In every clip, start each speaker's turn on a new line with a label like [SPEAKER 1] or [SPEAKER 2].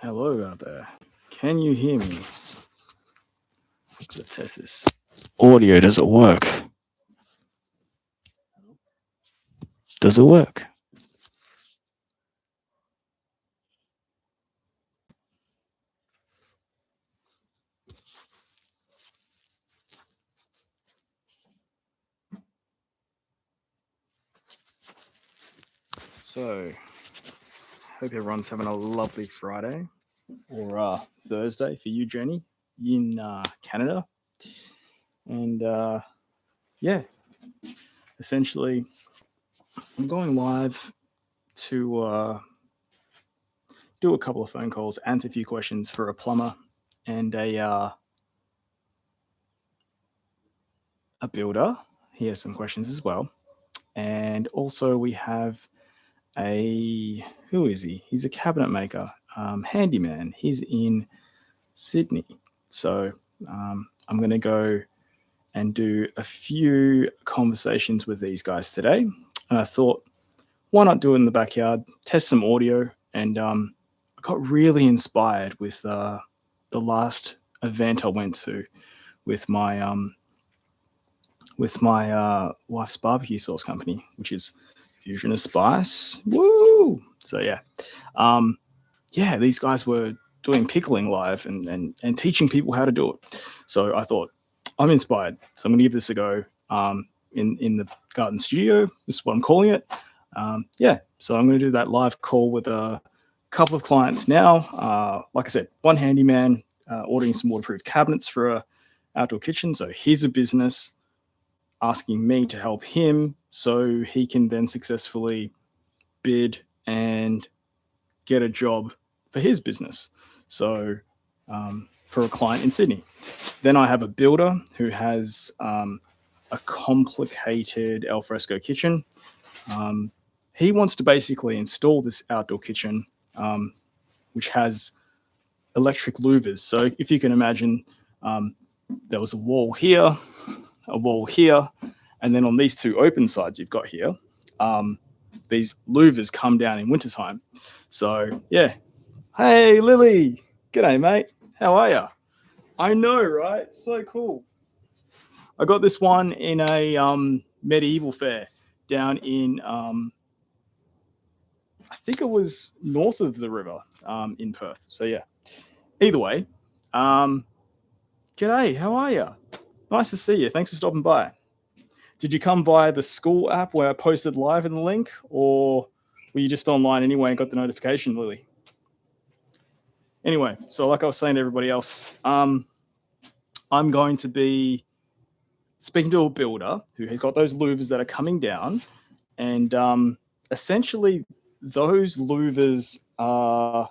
[SPEAKER 1] Hello out there. Can you hear me? Let's test this. Audio, does it work? Does it work? So, hope everyone's having a lovely Friday or Thursday for you, Jenny, in Canada. And yeah, essentially, I'm going live to do a couple of phone calls, answer a few questions for a plumber and a builder. He has some questions as well. And also we have who is he? He's a cabinet maker, handyman. He's in Sydney. So I'm going to go and do a few conversations with these guys today. And I thought, why not do it in the backyard, test some audio. And I got really inspired with the last event I went to with my wife's barbecue sauce company, which is Fusion of Spice. Woo! So yeah, these guys were doing pickling live and teaching people how to do it. So I thought, I'm inspired. So I'm going to give this a go in the garden studio. This is what I'm calling it. Yeah, so I'm going to do that live call with a couple of clients now. Like I said, one handyman ordering some waterproof cabinets for a outdoor kitchen. So here's a business asking me to help him so he can then successfully bid and get a job for his business. So for a client in Sydney. Then I have a builder who has a complicated alfresco kitchen. He wants to basically install this outdoor kitchen, which has electric louvers. So if you can imagine, there was a wall here, and then on these two open sides you've got here, these louvers come down in wintertime. So yeah. Hey Lily, g'day mate. How are you? I know, right? So cool. I got this one in a medieval fair down in I think it was north of the river in Perth. So yeah. Either way, g'day. How are you? Nice to see you. Thanks for stopping by. Did you come via the school app where I posted live in the link, or were you just online anyway and got the notification, Lily? Anyway, so like I was saying to everybody else, I'm going to be speaking to a builder who has got those louvers that are coming down, and essentially those louvers are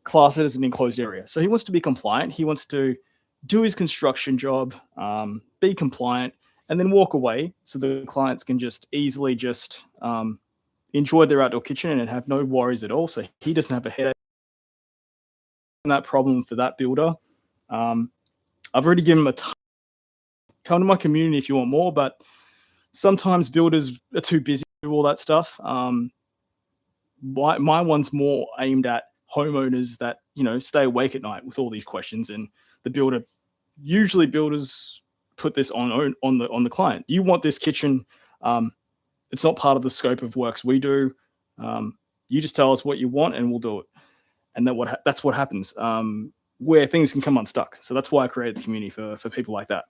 [SPEAKER 1] classed as an enclosed area. So he wants to be compliant. He wants to do his construction job, be compliant, and then walk away so the clients can just easily just enjoy their outdoor kitchen and have no worries at all. So he doesn't have a headache. That problem for that builder. I've already given him a ton. Come to my community if you want more, but sometimes builders are too busy to do all that stuff. My one's more aimed at homeowners that, you know, stay awake at night with all these questions, and the builder, usually builders put this on the client. You want this kitchen. It's not part of the scope of works we do. You just tell us what you want and we'll do it. And that's what happens, where things can come unstuck. So that's why I created the community for people like that.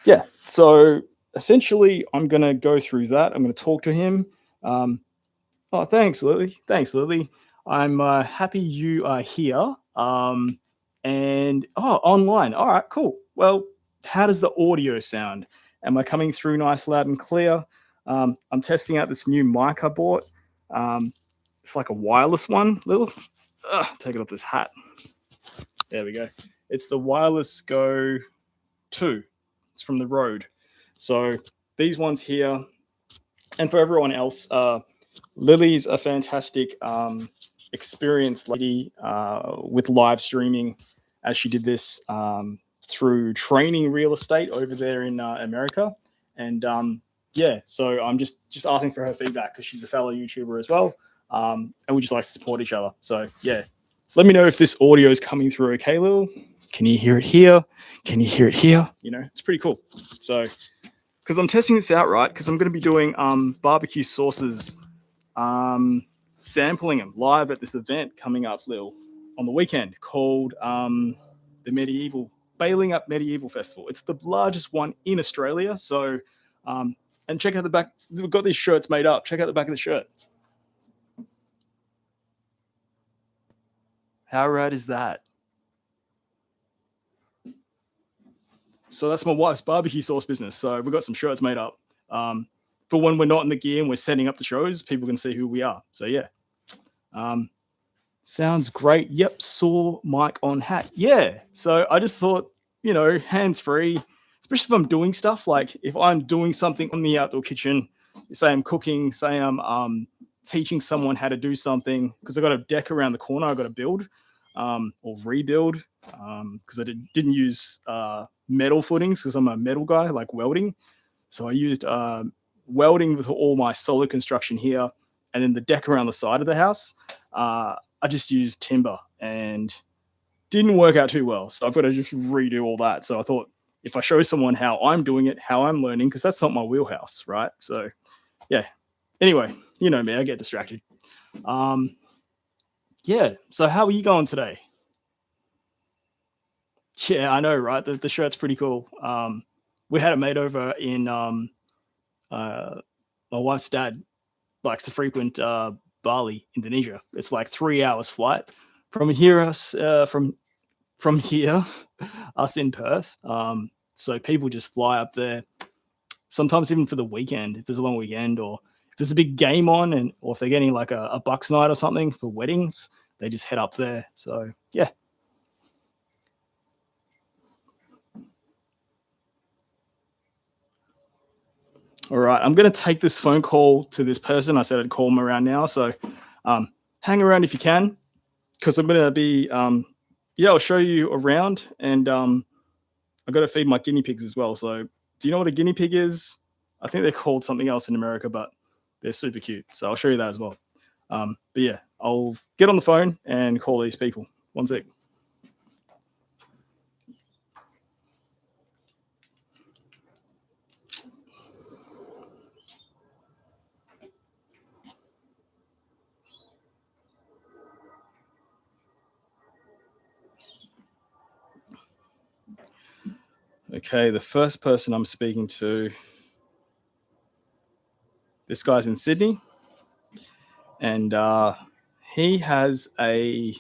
[SPEAKER 1] Yeah, so essentially I'm going to go through that. I'm going to talk to him. Oh, thanks, Lily. Thanks, Lily. I'm happy you are here. And online. All right, cool. Well, how does the audio sound? Am I coming through nice, loud and clear? I'm testing out this new mic I bought. It's like a wireless one. Take it off this hat. There we go. It's the Wireless Go 2. It's from the Rode. So these ones here, and for everyone else, Lily's a fantastic experienced lady with live streaming, as she did this through training real estate over there in America. And yeah, so I'm just asking for her feedback because she's a fellow YouTuber as well. and we just like to support each other. So yeah, let me know if this audio is coming through okay, Lil. Can you hear it here? Can you hear it here? It's pretty cool. So because I'm testing this out, right? Because I'm going to be doing barbecue sauces, sampling them live at this event coming up, Lil, on the weekend called the Bailing Up Medieval Festival. It's the largest one in Australia. So, and check out the back. We've got these shirts made up. Check out the back of the shirt. How rad is that? So that's my wife's barbecue sauce business. So we've got some shirts made up. For when we're not in the gear and we're setting up the shows, people can see who we are. So yeah. Sounds great. Yep, saw mic on hat. Yeah. So I just thought, hands free, especially if I'm doing stuff like if I'm doing something in the outdoor kitchen, say I'm cooking, say I'm teaching someone how to do something, because I got a deck around the corner I got to build or rebuild because I didn't use metal footings because I'm a metal guy, like welding. So I used welding with all my solid construction here, and then the deck around the side of the house. I just used timber and didn't work out too well. So I've got to just redo all that. So I thought if I show someone how I'm doing it, how I'm learning, because that's not my wheelhouse, right? So yeah. Anyway, you know me, I get distracted. Yeah. So how are you going today? Yeah, I know, right? The shirt's pretty cool. We had it made over in my wife's dad likes to frequent Bali, Indonesia. It's like 3 hours flight from here, from here, us in Perth. So people just fly up there. Sometimes even for the weekend, if there's a long weekend, or if there's a big game on, or if they're getting like a Bucks night or something for weddings, they just head up there. So yeah. All right, I'm going to take this phone call to this person. I said I'd call them around now. So hang around if you can, because I'm going to be, I'll show you around. And I've got to feed my guinea pigs as well. So do you know what a guinea pig is? I think they're called something else in America, but they're super cute. So I'll show you that as well. But yeah, I'll get on the phone and call these people. One sec. Okay, the first person I'm speaking to, this guy's in Sydney, and he has like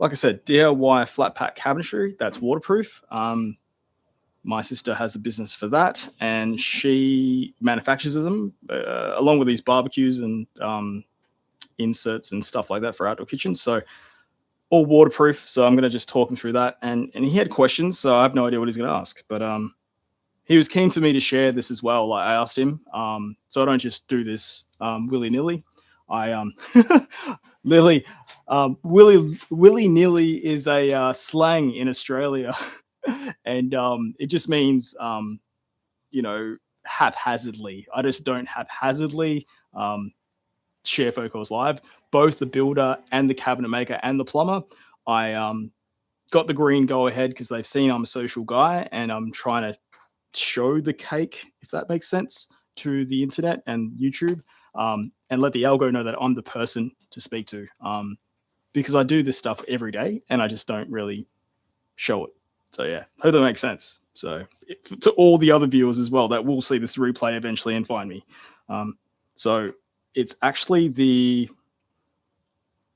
[SPEAKER 1] I said, DIY flat pack cabinetry that's waterproof. My sister has a business for that, and she manufactures them along with these barbecues and inserts and stuff like that for outdoor kitchens. So all waterproof. So I'm going to just talk him through that. And he had questions, so I have no idea what he's going to ask. But he was keen for me to share this as well. Like I asked him, so I don't just do this willy nilly. I Lily, willy nilly is a slang in Australia, and it just means haphazardly. I just don't haphazardly share phone calls live. Both the builder and the cabinet maker and the plumber, I got the green go ahead because they've seen I'm a social guy and I'm trying to show the cake, if that makes sense, to the internet and YouTube, and let the algo know that I'm the person to speak to, because I do this stuff every day and I just don't really show it. So yeah, hope that makes sense. So to all the other viewers as well that will see this replay eventually and find me. So it's actually the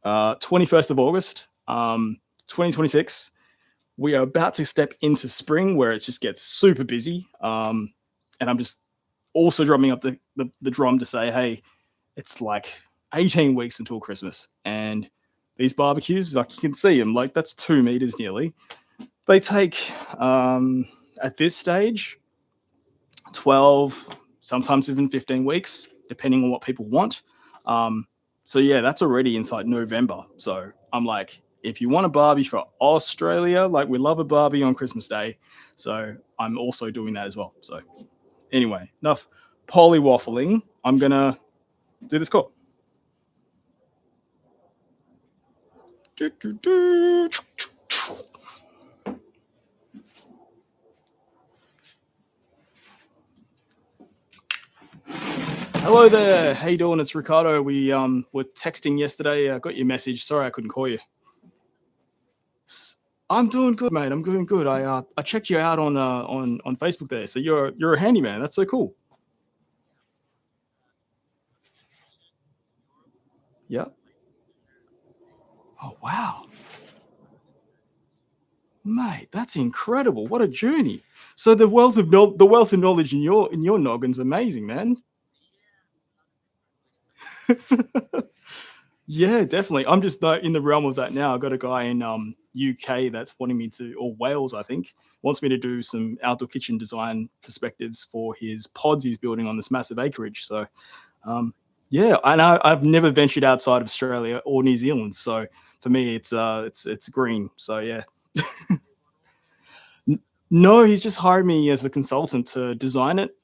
[SPEAKER 1] 21st of August, 2026. We are about to step into spring where it just gets super busy. And I'm just also drumming up the drum to say, hey, it's like 18 weeks until Christmas. And these barbecues, like you can see them, like that's 2 meters nearly. They take, at this stage, 12, sometimes even 15 weeks, depending on what people want. So yeah, that's already inside November. So I'm like, if you want a barbie for Australia, like we love a barbie on Christmas Day. So I'm also doing that as well. So anyway, enough poly waffling. I'm going to do this call. Do, do, do. Hello there. How you doing? It's Ricardo. We were texting yesterday. I got your message. Sorry I couldn't call you. I'm doing good, mate. I'm doing good. I checked you out on Facebook there. So you're a handyman. That's so cool. Yeah. Oh wow, mate, that's incredible. What a journey. So the wealth of knowledge in your noggin's amazing, man. Yeah, definitely. I'm just in the realm of that now. I got a guy in UK that's wanting me to, or Wales, I think, wants me to do some outdoor kitchen design perspectives for his pods he's building on this massive acreage. So, um, yeah, I've never ventured outside of Australia or New Zealand. So for me, it's green. So yeah. No, he's just hired me as a consultant to design it,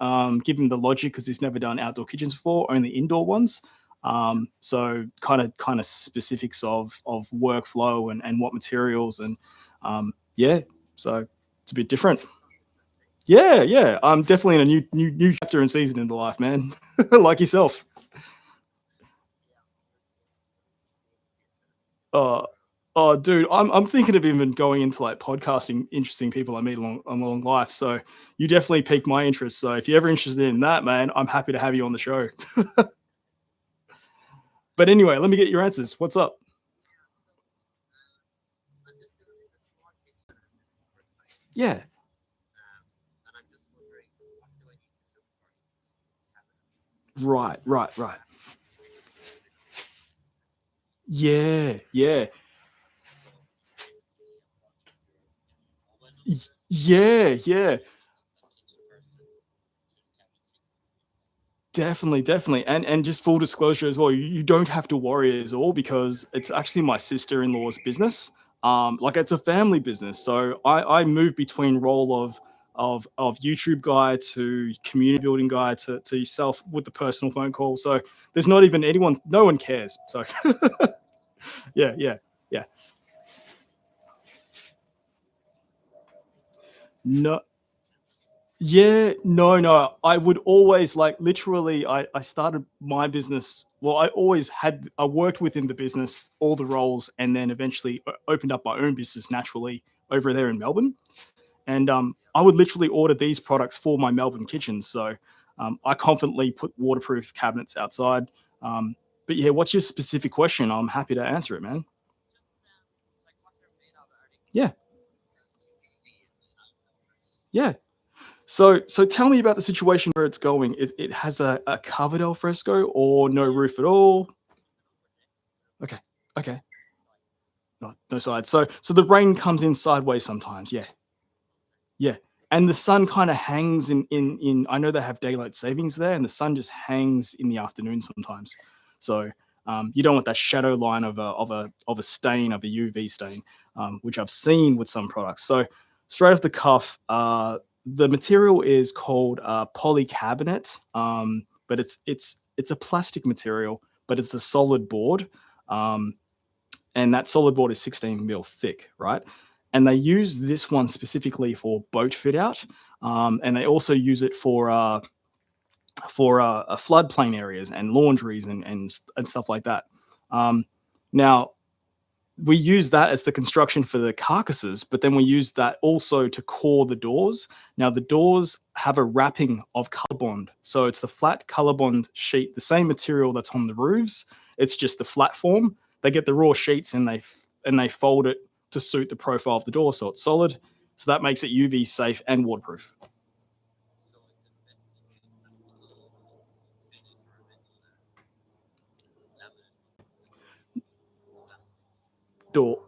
[SPEAKER 1] give him the logic because he's never done outdoor kitchens before, only indoor ones. So kind of specifics of workflow and what materials and yeah, so it's a bit different. Yeah, yeah, I'm definitely in a new chapter and season in the life, man. Like yourself. Uh, oh, dude, I'm thinking of even going into like podcasting, interesting people I meet along life. So you definitely piqued my interest. So if you're ever interested in that, man, I'm happy to have you on the show. But anyway, let me get your answers. What's up? Yeah. Right, right, right. Yeah, yeah. Yeah, yeah. Definitely, definitely. And just full disclosure as well, you don't have to worry at all because it's actually my sister-in-law's business. Like it's a family business. So I move between role of YouTube guy to community building guy to yourself with the personal phone call. So there's not even anyone, no one cares. So yeah, yeah, yeah. No, yeah, no, no. I would always like literally I started my business. Well, I worked within the business, all the roles, and then eventually opened up my own business naturally over there in Melbourne. And I would literally order these products for my Melbourne kitchens. So I confidently put waterproof cabinets outside. But yeah, what's your specific question? I'm happy to answer it, man. Yeah, yeah. So tell me about the situation where it's going. It has a covered al fresco or no roof at all? Okay. Okay. No side. So the rain comes in sideways sometimes. Yeah. Yeah. And the sun kind of hangs in I know they have daylight savings there, and the sun just hangs in the afternoon sometimes. So you don't want that shadow line of a stain of a UV stain, which I've seen with some products. So straight off the cuff, the material is called polycarbonate, but it's a plastic material, but it's a solid board. Um, and that solid board is 16 mil thick, right? And they use this one specifically for boat fit out, and they also use it for floodplain areas and laundries and stuff like that. Um, Now we use that as the construction for the carcasses, but then we use that also to core the doors. Now the doors have a wrapping of color bond, so it's the flat color bond sheet, the same material that's on the roofs. It's just the flat form. They get the raw sheets and they fold it to suit the profile of the door, so it's solid. So that makes it UV safe and waterproof. Door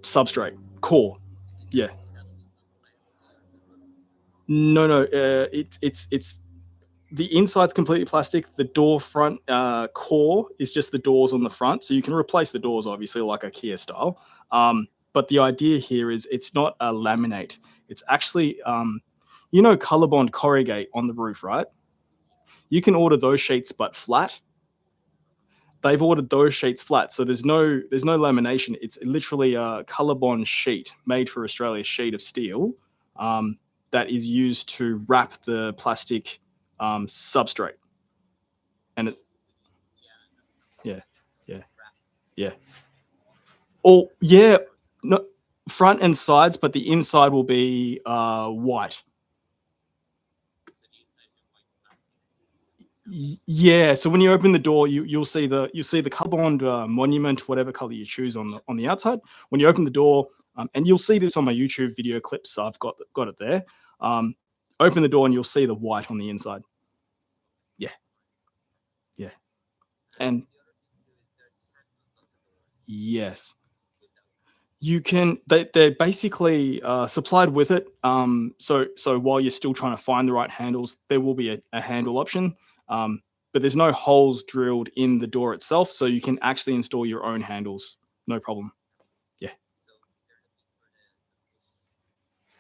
[SPEAKER 1] substrate core. Yeah. No, no. It's the inside's completely plastic. The door front core is just the doors on the front, so you can replace the doors obviously like a Kia style. But the idea here is it's not a laminate. It's actually Colorbond corrugate on the roof, right? You can order those sheets but flat. they've ordered those sheets flat, so there's no lamination. It's literally a ColourBond sheet made for Australia, sheet of steel that is used to wrap the plastic substrate, and it's yeah, yeah, yeah. Or yeah, no, front and sides, but the inside will be white. Yeah, so when you open the door, you'll see the ColourBond monument, whatever color you choose on the outside. When you open the door, and you'll see this on my YouTube video clips, I've got it there. Open the door and you'll see the white on the inside. Yeah, yeah, and yes, you can. They're basically supplied with it. So while you're still trying to find the right handles, there will be a handle option. But there's no holes drilled in the door itself, so you can actually install your own handles, no problem. Yeah,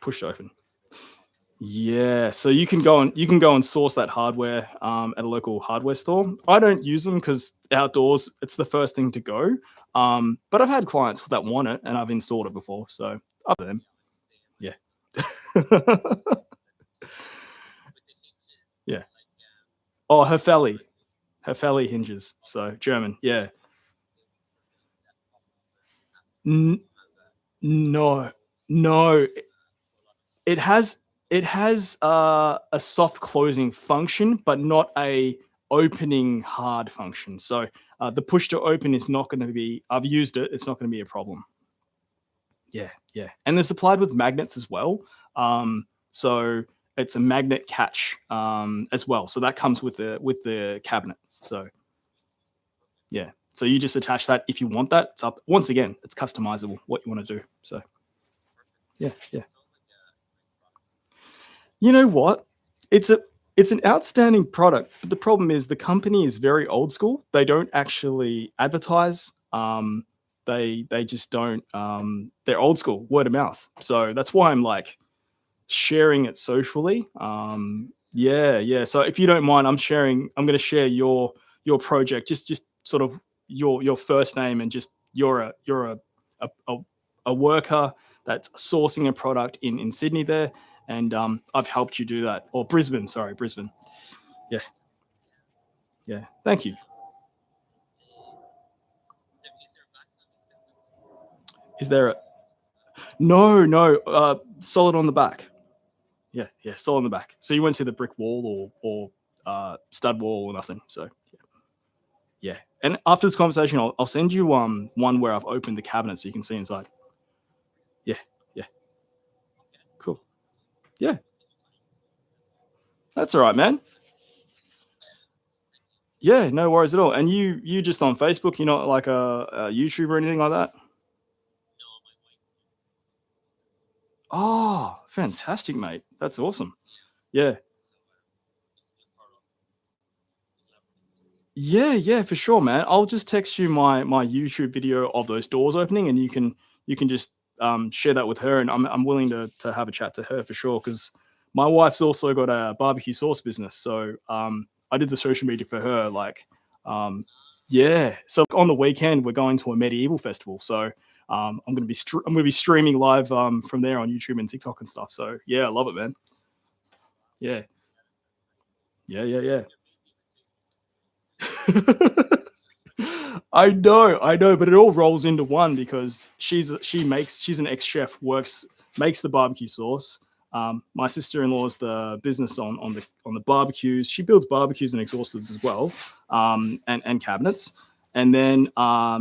[SPEAKER 1] push open. Yeah, so you can go and source that hardware at a local hardware store. I don't use them because outdoors it's the first thing to go. But I've had clients that want it, and I've installed it before. So up to them. Yeah. Yeah. Oh, her felly hinges. So German. Yeah. N- no, no. It has a soft closing function, but not a opening hard function. So the push to open is not going to be. I've used it. It's not going to be a problem. Yeah, yeah, and they're supplied with magnets as well. So it's a magnet catch as well. So that comes with the cabinet. So yeah, so you just attach that if you want that. It's up once again. It's customizable what you want to do. So yeah, yeah. You know what? It's a it's an outstanding product, but the problem is the company is very old school. They don't actually advertise. They just don't. They're old school, word of mouth. So that's why I'm like sharing it socially. Yeah, yeah. So if you don't mind, I'm going to share your project. Just sort of your first name and just a, a, a worker that's sourcing a product in Sydney there, and I've helped you do that. Or Brisbane, sorry, Brisbane. Yeah, yeah. Thank you. Is there a no, no? Solid on the back. Yeah, yeah, solid on the back. So you won't see the brick wall or stud wall or nothing. So yeah. And after this conversation, I'll send you one where I've opened the cabinet so you can see inside. Yeah, yeah, cool. Yeah, that's all right, man. Yeah, no worries at all. And you just on Facebook? You're not like a YouTube or anything like that? Oh, fantastic, mate. That's awesome. Yeah. Yeah, yeah, for sure, man. I'll just text you my YouTube video of those doors opening, and you can just share that with her. And I'm willing to have a chat to her for sure because my wife's also got a barbecue sauce business. So I did the social media for her. Like, yeah. So on the weekend we're going to a medieval festival. So I'm gonna be streaming live from there on YouTube and TikTok and stuff. So yeah, I love it, man. Yeah, yeah, yeah, yeah. I know, but it all rolls into one because she's an ex chef, makes the barbecue sauce. My sister in law is the business on the barbecues. She builds barbecues and exhausters as well, and cabinets. And then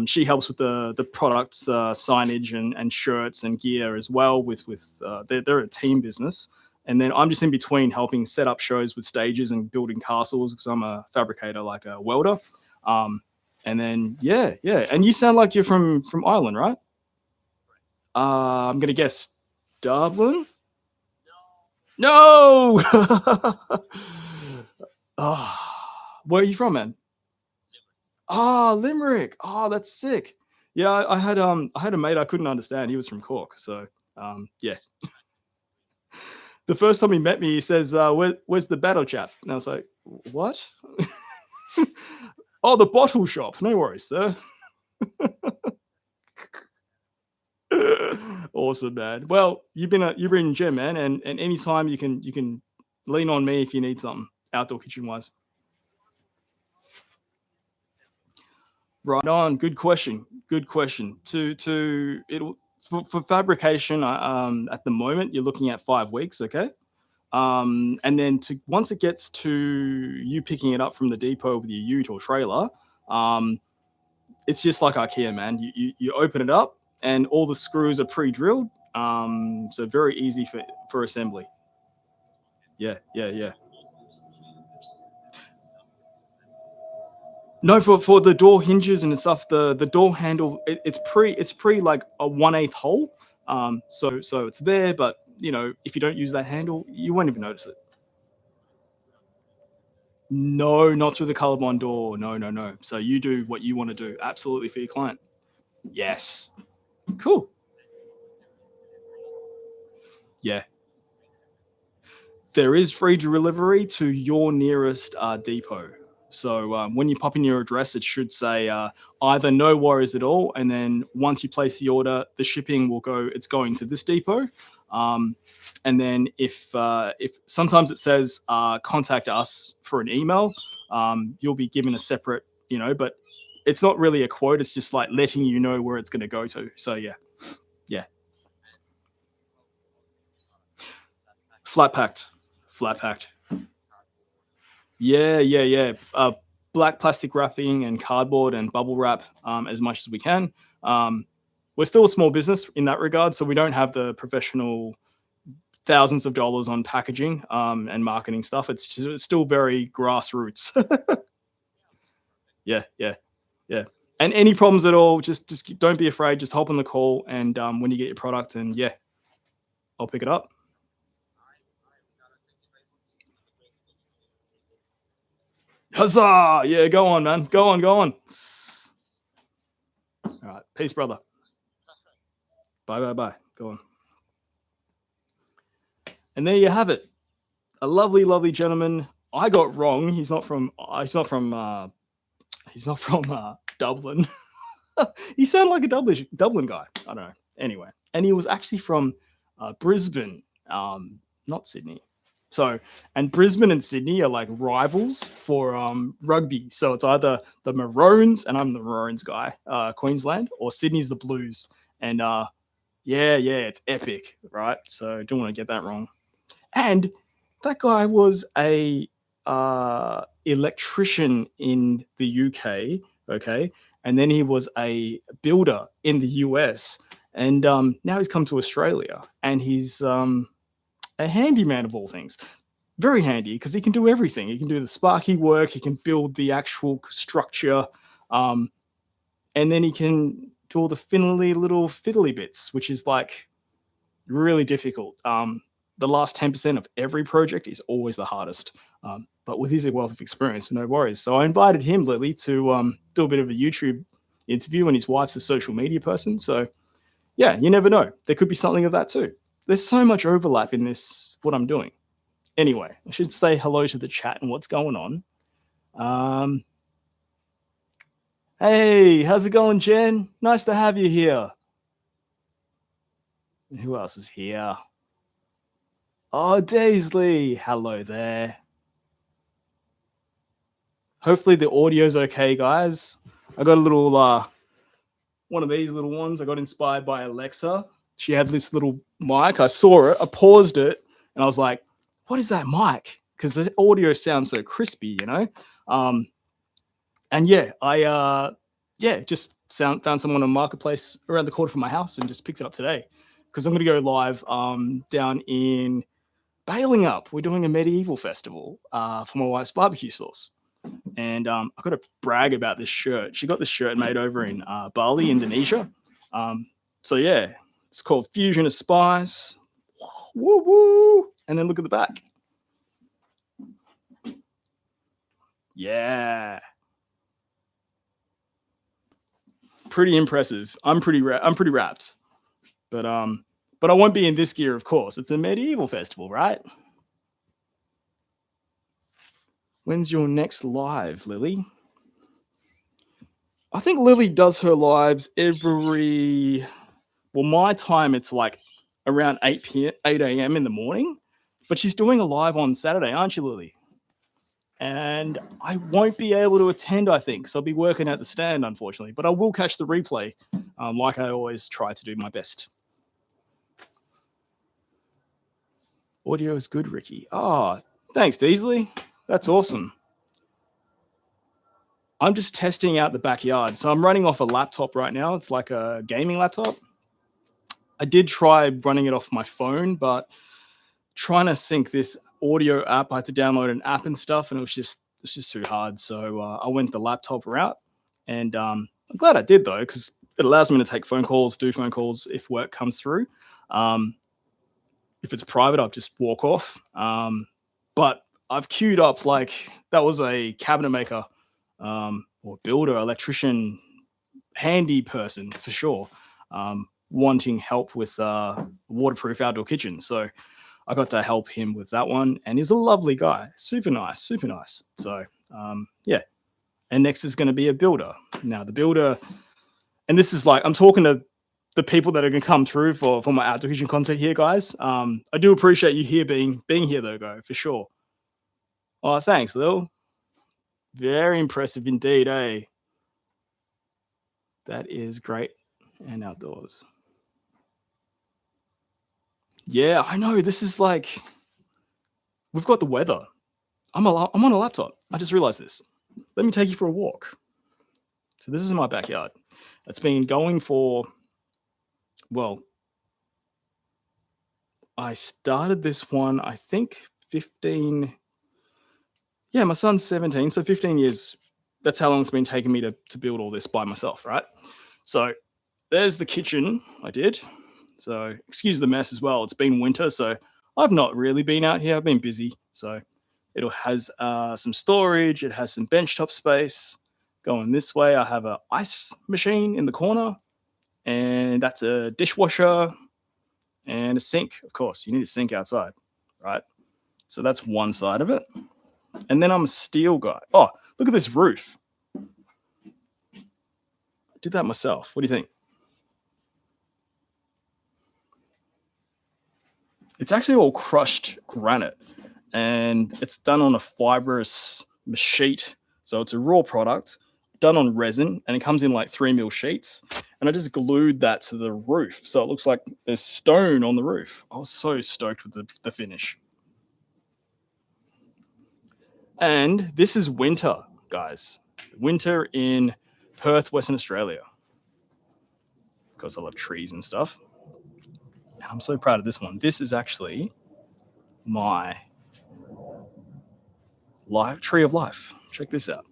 [SPEAKER 1] she helps with the products, signage and shirts and gear as well. They're a team business. And then I'm just in between helping set up shows with stages and building castles because I'm a fabricator, like a welder. Um, and then yeah, yeah. And you sound like you're from Ireland, right? I'm gonna guess Dublin. No. Oh, where are you from, man? Ah, Limerick. Oh, that's sick. Yeah, I had a mate I couldn't understand. He was from Cork, so yeah. The first time he met me, he says, "Where's the battle chap?" And I was like, "What?" Oh, the bottle shop. No worries, sir. Awesome, man. Well, you've been a gem, man, and anytime you can lean on me if you need something outdoor kitchen wise. Right on. Good question. Good question. To it'll for fabrication. At the moment you're looking at 5 weeks. Okay. And then to once it gets to you picking it up from the depot with your ute or trailer, um, it's just like IKEA, man. You open it up and all the screws are pre-drilled. So very easy for assembly. Yeah, yeah, yeah. No, for the door hinges and stuff, the door handle it's pre like a 1/8 hole. So it's there, but if you don't use that handle, you won't even notice it. No, not through the colorblind door. No, no, no. So you do what you want to do, absolutely for your client. Yes. Cool. Yeah. There is free delivery to your nearest depot. So when you pop in your address, it should say either no worries at all, and then once you place the order, the shipping will go. It's going to this depot, um, and then if sometimes it says contact us for an email, you'll be given a separate, but it's not really a quote. It's just like letting you know where it's going to go to. So yeah, yeah, flat packed, flat packed. Yeah, yeah, yeah. Black plastic wrapping and cardboard and bubble wrap as much as we can. Um, we're still a small business in that regard, so we don't have the professional thousands of dollars on packaging and marketing stuff. It's still very grassroots. Yeah, yeah, yeah. And any problems at all, just don't be afraid. Just hop on the call, and when you get your product, and yeah, I'll pick it up. Huzzah! Yeah, go on, man. Go on, go on. All right, peace, brother. Bye, bye, bye. Go on. And there you have it. A lovely, lovely gentleman. I got wrong. He's not from. He's not from. He's not from Dublin. He sounded like a Dublin guy. I don't know. Anyway, and he was actually from Brisbane, not Sydney. So, and Brisbane and Sydney are like rivals for rugby. So it's either the Maroons, and I'm the Maroons guy, Queensland, or Sydney's the Blues. And yeah, yeah, it's epic, right? So don't want to get that wrong. And that guy was a electrician in the UK, okay, and then he was a builder in the US, and now he's come to Australia, and he's a handyman of all things. Very handy because he can do everything. He can do the sparky work. He can build the actual structure, um, and then he can do all the little fiddly bits, which is like really difficult. The last 10% of every project is always the hardest. But with his wealth of experience, no worries. So I invited him, Lily, to do a bit of a YouTube interview, and his wife's a social media person. So yeah, you never know. There could be something of that too. There's so much overlap in this, what I'm doing. Anyway, I should say hello to the chat and what's going on. Um, hey, how's it going, Jen? Nice to have you here. And who else is here? Oh, Daisley. Hello there. Hopefully the audio's okay, guys. I got a little one of these little ones. I got inspired by Alexa. She had this little mic. I saw it, I paused it, and I was like, what is that mic? Because the audio sounds so crispy, and yeah, I just found someone on Marketplace around the corner from my house and just picked it up today. Because I'm gonna go live down in Bailing Up. We're doing a medieval festival for my wife's barbecue sauce. And I've got to brag about this shirt. She got this shirt made over in Bali, Indonesia. So yeah, it's called Fusion of Spice. Woo woo! And then look at the back. Yeah, pretty impressive. I'm pretty wrapped, but I won't be in this gear, of course. It's a medieval festival, right? When's your next live, Lily? I think Lily does her lives every, well, my time it's like around 8 a.m. in the morning, but she's doing a live on Saturday, aren't you, Lily? And I won't be able to attend, I think. So I'll be working at the stand, unfortunately, but I will catch the replay, like I always try to do my best. Audio is good, Ricky. Ah, thanks, Deasley. That's awesome. I'm just testing out the backyard. So I'm running off a laptop right now. It's like a gaming laptop. I did try running it off my phone, but trying to sync this audio app, I had to download an app and stuff, and it's just too hard. So I went the laptop route, and I'm glad I did though, because it allows me to take phone calls, do phone calls if work comes through. If it's private, I'll just walk off. But I've queued up, like, that was a cabinet maker, or builder, electrician, handy person for sure, wanting help with waterproof outdoor kitchen. So I got to help him with that one, and he's a lovely guy, super nice, super nice. So yeah. And next is going to be a builder. Now the builder, and this is like, I'm talking to the people that are going to come through for my outdoor kitchen content here, guys. I do appreciate you here being here though, go, for sure. Oh, thanks, Lil. Very impressive indeed, eh? That is great. And outdoors. Yeah, I know. This is like, we've got the weather. I'm on a laptop. I just realized this. Let me take you for a walk. So this is my backyard. It's been going for, well, I started this one, I think 15. Yeah, my son's 17, so 15 years. That's how long it's been taking me to build all this by myself, right? So there's the kitchen I did. So excuse the mess as well. It's been winter, so I've not really been out here. I've been busy. So it has some storage. It has some benchtop space. Going this way, I have an ice machine in the corner, and that's a dishwasher and a sink. Of course, you need a sink outside, right? So that's one side of it. And then I'm a steel guy. Oh, look at this roof. I did that myself. What do you think? It's actually all crushed granite, and it's done on a fibrous sheet. So it's a raw product done on resin, and it comes in like 3mm sheets. And I just glued that to the roof, so it looks like there's stone on the roof. I was so stoked with the finish. And this is winter, guys. Winter in Perth, Western Australia. Because I love trees and stuff. And I'm so proud of this one. This is actually my tree of life. Check this out.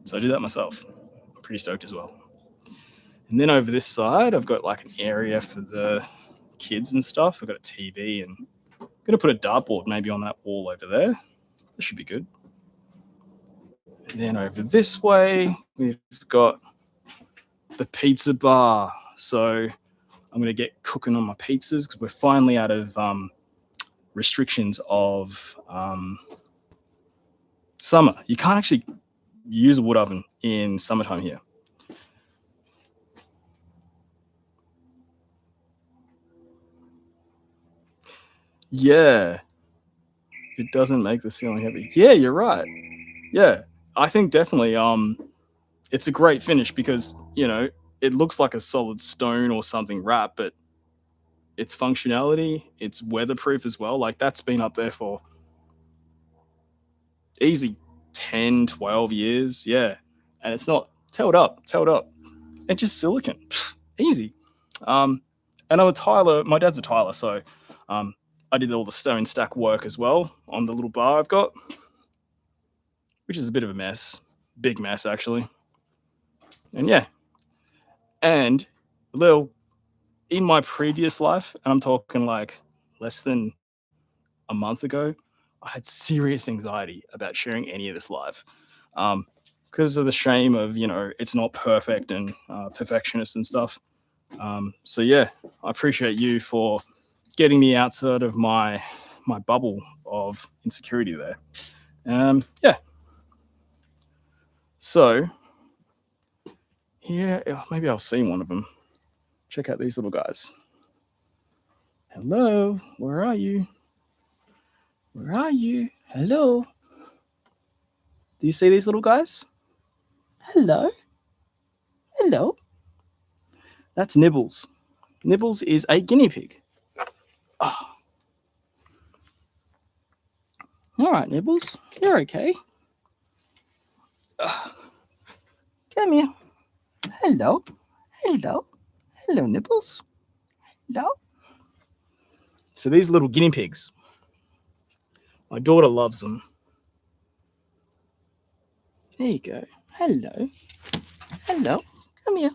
[SPEAKER 1] So I do that myself. I'm pretty stoked as well. And then over this side, I've got like an area for the kids and stuff. I've got a TV, and I'm going to put a dartboard maybe on that wall over there. That should be good. And then over this way, we've got the pizza bar. So I'm going to get cooking on my pizzas because we're finally out of restrictions of summer. You can't actually use a wood oven in summertime here. Yeah, it doesn't make the ceiling heavy. Yeah, you're right. Yeah, I think definitely it's a great finish because, you know, it looks like a solid stone or something wrap, but its functionality, it's weatherproof as well. Like, that's been up there for easy 10, 12 years. Yeah, and it's not tailed up. It's just silicon. Easy. And I'm a tiler. My dad's a tiler, so I did all the stone stack work as well on the little bar I've got, which is a bit of a mess. Big mess, actually. And yeah. And Lil, in my previous life, and I'm talking like less than a month ago, I had serious anxiety about sharing any of this live. Because of the shame of, you know, it's not perfect and perfectionist and stuff. So yeah, I appreciate you for getting me outside of my my bubble of insecurity there. Yeah. So here, maybe I'll see one of them. Check out these little guys. Hello, where are you? Where are you? Hello. Do you see these little guys? Hello. Hello. That's Nibbles. Nibbles is a guinea pig. Oh. All right, Nibbles, you're okay. Come here. Hello. Hello. Hello, Nibbles. Hello. So these little guinea pigs, my daughter loves them. There you go. Hello. Hello. Come here.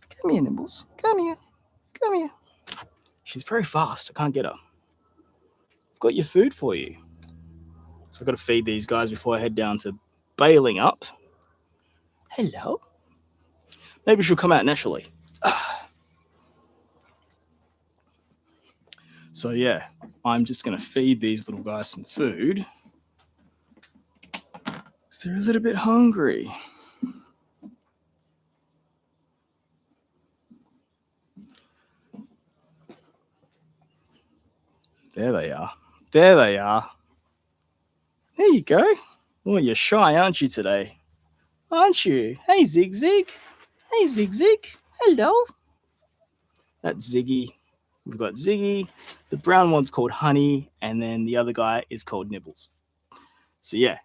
[SPEAKER 1] Come here, Nibbles. Come here. Come here. She's very fast. I can't get her. I've got your food for you. So I've got to feed these guys before I head down to bailing up. Hello. Maybe she'll come out naturally. So yeah, I'm just going to feed these little guys some food because they're a little bit hungry. There they are. There they are. There you go. Oh, you're shy, aren't you, today? Aren't you? Hey, Zig Zig. Hey, Zig Zig. Hello. That's Ziggy. We've got Ziggy. The brown one's called Honey, and then the other guy is called Nibbles. So yeah.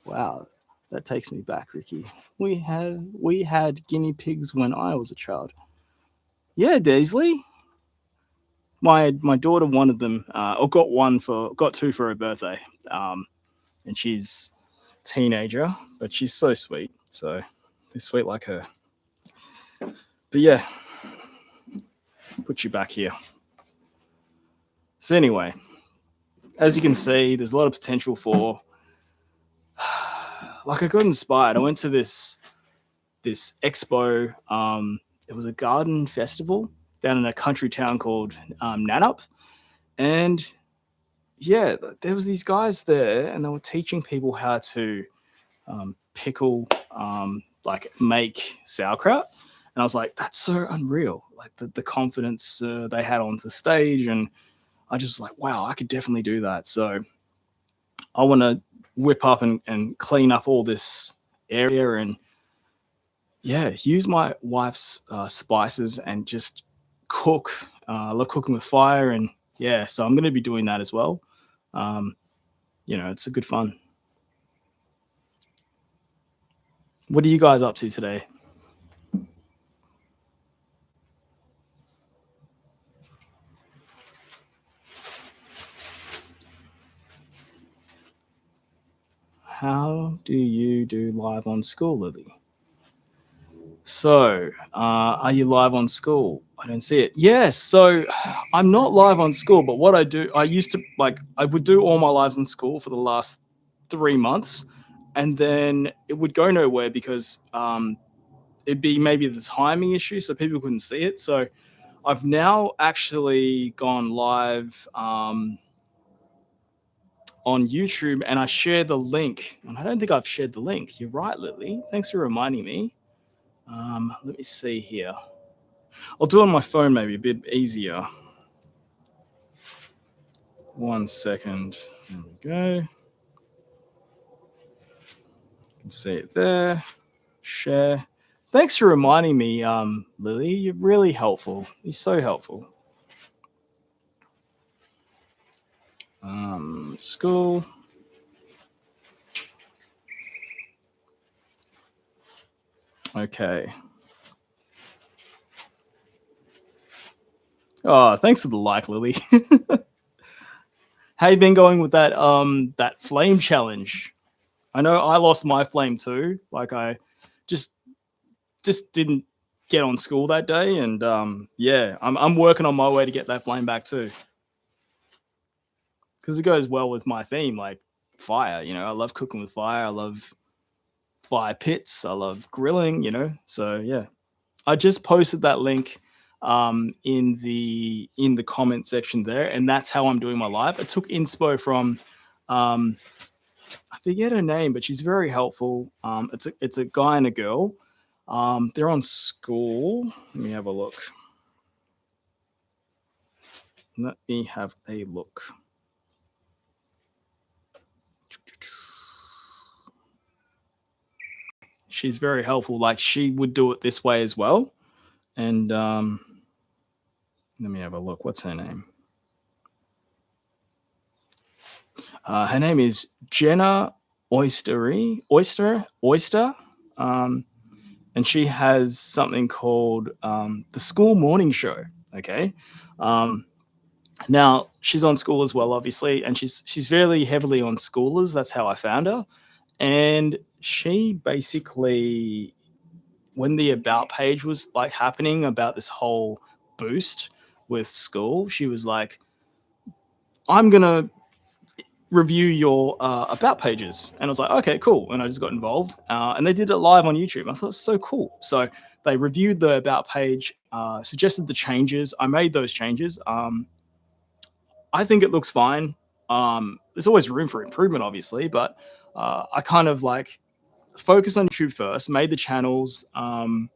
[SPEAKER 1] Wow, that takes me back, Ricky. We had guinea pigs when I was a child. Yeah, Daisley. My daughter wanted them, or got two for her birthday. And she's a teenager, but she's so sweet. So they're sweet like her. But yeah, put you back here. So anyway, as you can see, there's a lot of potential for. Like I got inspired. I went to this expo. It was a garden festival down in a country town called Nanup, and yeah, there was these guys there, and they were teaching people how to pickle, like make sauerkraut. And I was like, that's so unreal. Like the confidence they had on the stage, and I just was like, wow, I could definitely do that. So I want to whip up and clean up all this area and yeah, use my wife's spices and just cook. I love cooking with fire, and yeah, so I'm going to be doing that as well. It's a good fun. What are you guys up to today? How do you do live on school, Lily? So, are you live on school? I don't see it. Yes. So, I'm not live on school, but what I do, I used to I would do all my lives in school for the last 3 months, and then it would go nowhere because it'd be maybe the timing issue, so people couldn't see it. So, I've now actually gone live on YouTube, and I share the link. And I don't think I've shared the link. You're right, Lily. Thanks for reminding me. Let me see here. I'll do it on my phone, maybe a bit easier. 1 second. There we go. You can see it there. Share. Thanks for reminding me, Lily. You're really helpful. You're so helpful. School. Okay. Oh, thanks for the like, Lily. How you been going with that flame challenge? I know I lost my flame too. Like I just didn't get on school that day, and yeah, I'm working on my way to get that flame back too, because it goes well with my theme, like fire. I love cooking with fire. I love fire pits. I love grilling. So yeah, I just posted that link in the comment section there, and that's how I'm doing my live. I took inspo from I forget her name, but she's very helpful. It's a guy and a girl. They're on school. Let me have a look. Let me have a look. She's very helpful. Like she would do it this way as well. And let me have a look. What's her name? Her name is Jenna Oyster. And she has something called the School Morning Show. Okay. Now she's on school as well, obviously, and she's very heavily on schoolers. That's how I found her. And she basically, when the about page was like happening about this whole boost with school, she was like, I'm gonna review your about pages. And I was like, okay, cool. And I just got involved. And they did it live on YouTube. I thought it was so cool. So they reviewed the about page, suggested the changes. I made those changes. I think it looks fine. There's always room for improvement, obviously, but I kind of like focused on YouTube first, made the channels from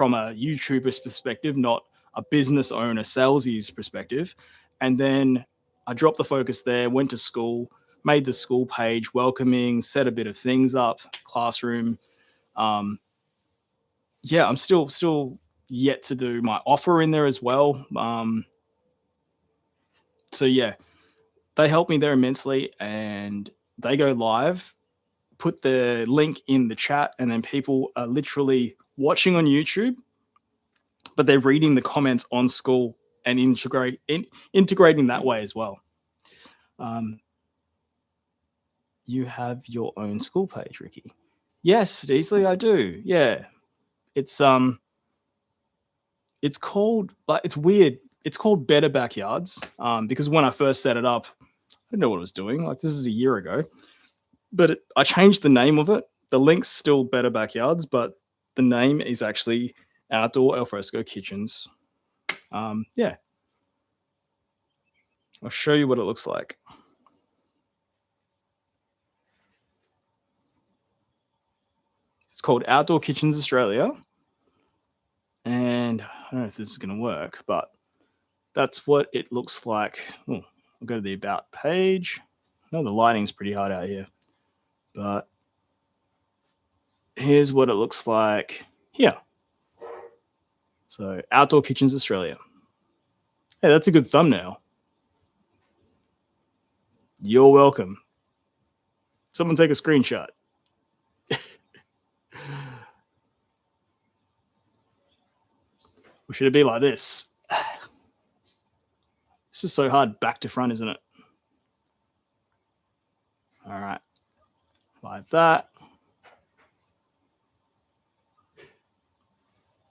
[SPEAKER 1] a YouTuber's perspective, not a business owner, salesy's perspective. And then I dropped the focus there, went to school, made the school page welcoming, set a bit of things up, classroom. Yeah, I'm still yet to do my offer in there as well. So yeah, they helped me there immensely, and they go live, put the link in the chat, and then people are literally watching on YouTube, but they're reading the comments on school and integrating that way as well. You have your own school page, Ricky. Yes, Deasley, I do. Yeah, it's called, but it's weird. It's called Better Backyards because when I first set it up, I didn't know what I was doing. Like this is a year ago, but I changed the name of it. The link's still Better Backyards, but the name is actually Outdoor Alfresco Kitchens. Yeah, I'll show you what it looks like. It's called Outdoor Kitchens Australia. And I don't know if this is going to work, but that's what it looks like. Oh, I'll go to the About page. I know the lighting's pretty hard out here, but here's what it looks like here. So Outdoor Kitchens Australia. Hey, that's a good thumbnail. You're welcome. Someone take a screenshot. Or should it be like this? This is so hard back to front, isn't it? All right. Like that.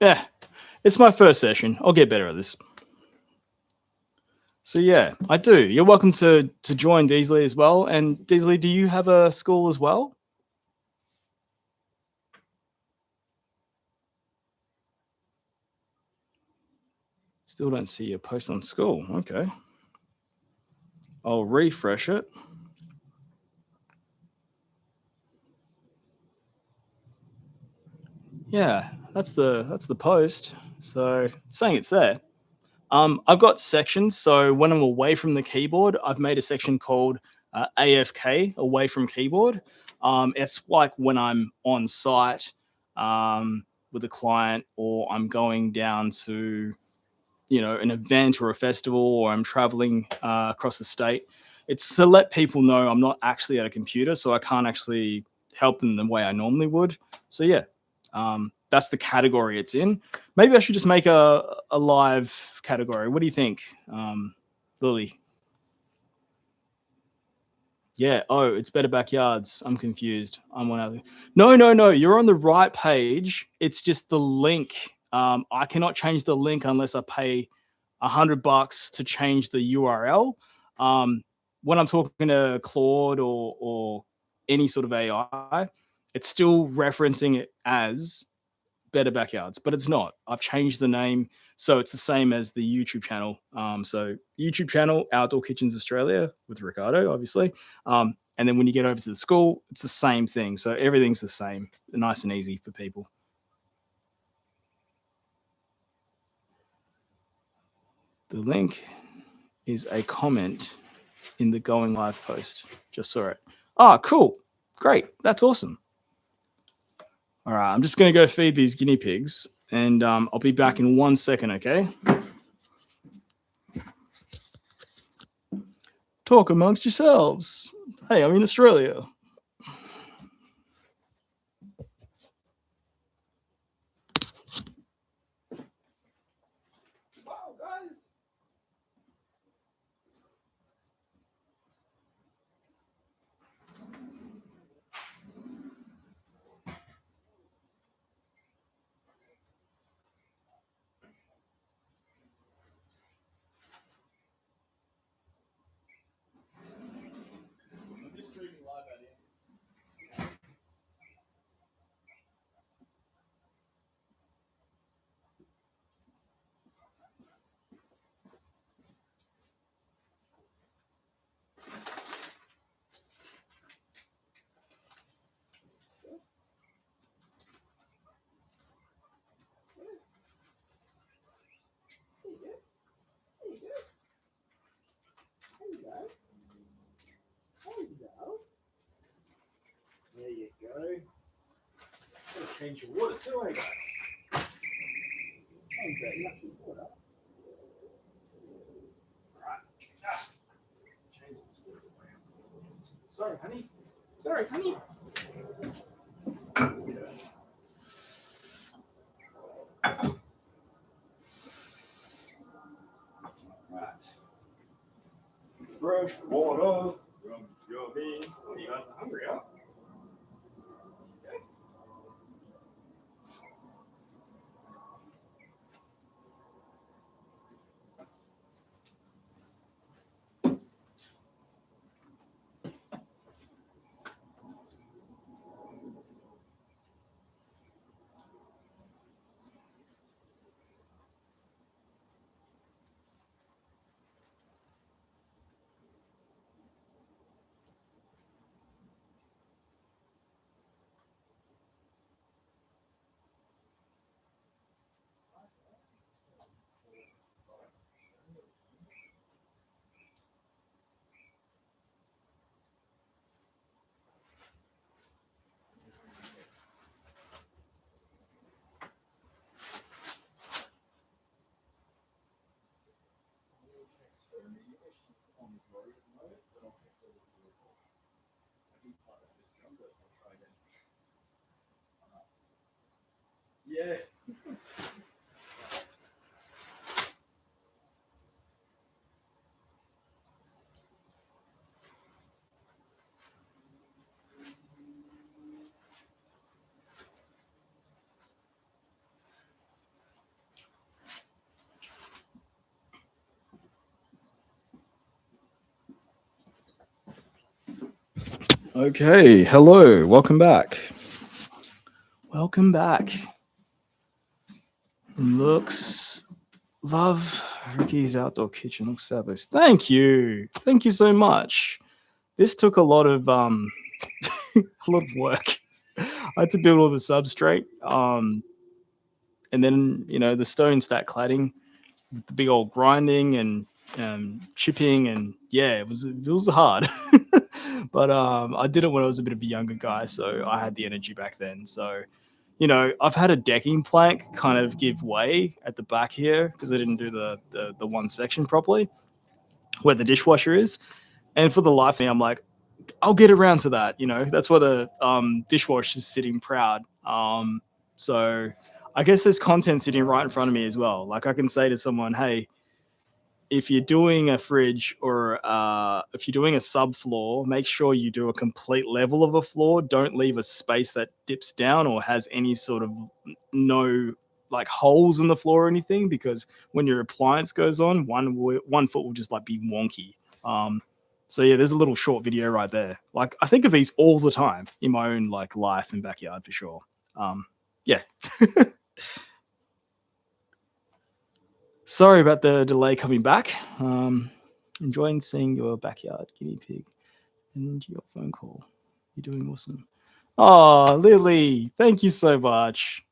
[SPEAKER 1] Yeah, it's my first session. I'll get better at this. So yeah, I do. You're welcome to join Deasley as well. And Deasley, do you have a school as well? Still don't see your post on school. Okay. I'll refresh it. Yeah, that's the post. So it's saying it's there. I've got sections. So when I'm away from the keyboard, I've made a section called AFK, away from keyboard. It's like when I'm on site with a client, or I'm going down to, an event or a festival, or I'm traveling across the state. It's to let people know I'm not actually at a computer, so I can't actually help them the way I normally would. So yeah, that's the category it's in. Maybe I should just make a live category. What do you think, Lily? Yeah. Oh, it's Better Backyards. I'm confused. I'm one other. No. You're on the right page. It's just the link. I cannot change the link unless I pay $100 to change the URL. When I'm talking to Claude or any sort of AI, it's still referencing it as Better Backyards, but it's not. I've changed the name. So it's the same as the YouTube channel. So YouTube channel, Outdoor Kitchens Australia with Ricardo, obviously. And then when you get over to the school, it's the same thing. So everything's the same, nice and easy for people. The link is a comment in the going live post. Just saw it. Ah, cool. Great. That's awesome. All right. I'm just going to go feed these guinea pigs and I'll be back in 1 second. Okay. Talk amongst yourselves. Hey, I'm in Australia. Wow, guys. I'm just streaming live out here. There you go. Gotta change your water too, eh, guys? QandA, lucky water. Right. Change this water for you. Sorry, honey. Sorry, honey. Right. Fresh water. Yummy. Oh, you guys are hungry, huh? Yeah. Okay, hello, welcome back. Welcome back. Love Ricky's outdoor kitchen. Looks fabulous. Thank you. Thank you so much. This took a lot of a lot of work. I had to build all the substrate. And then, the stone stack cladding with the big old grinding and chipping, and yeah, it was hard. But I did it when I was a bit of a younger guy, so I had the energy back then. So, I've had a decking plank kind of give way at the back here because I didn't do the one section properly where the dishwasher is. And for the life of me, I'm like, I'll get around to that. That's where the dishwasher is sitting proud. So I guess there's content sitting right in front of me as well. Like I can say to someone, hey, if you're doing a fridge or if you're doing a subfloor, make sure you do a complete level of a floor. Don't leave a space that dips down or has any sort of no like holes in the floor or anything, because when your appliance goes on, one foot will just like be wonky. So yeah, there's a little short video right there. Like I think of these all the time in my own like life and backyard for sure. Yeah. Sorry about the delay coming back. Enjoying seeing your backyard guinea pig and your phone call. You're doing awesome. Oh, Lily, thank you so much.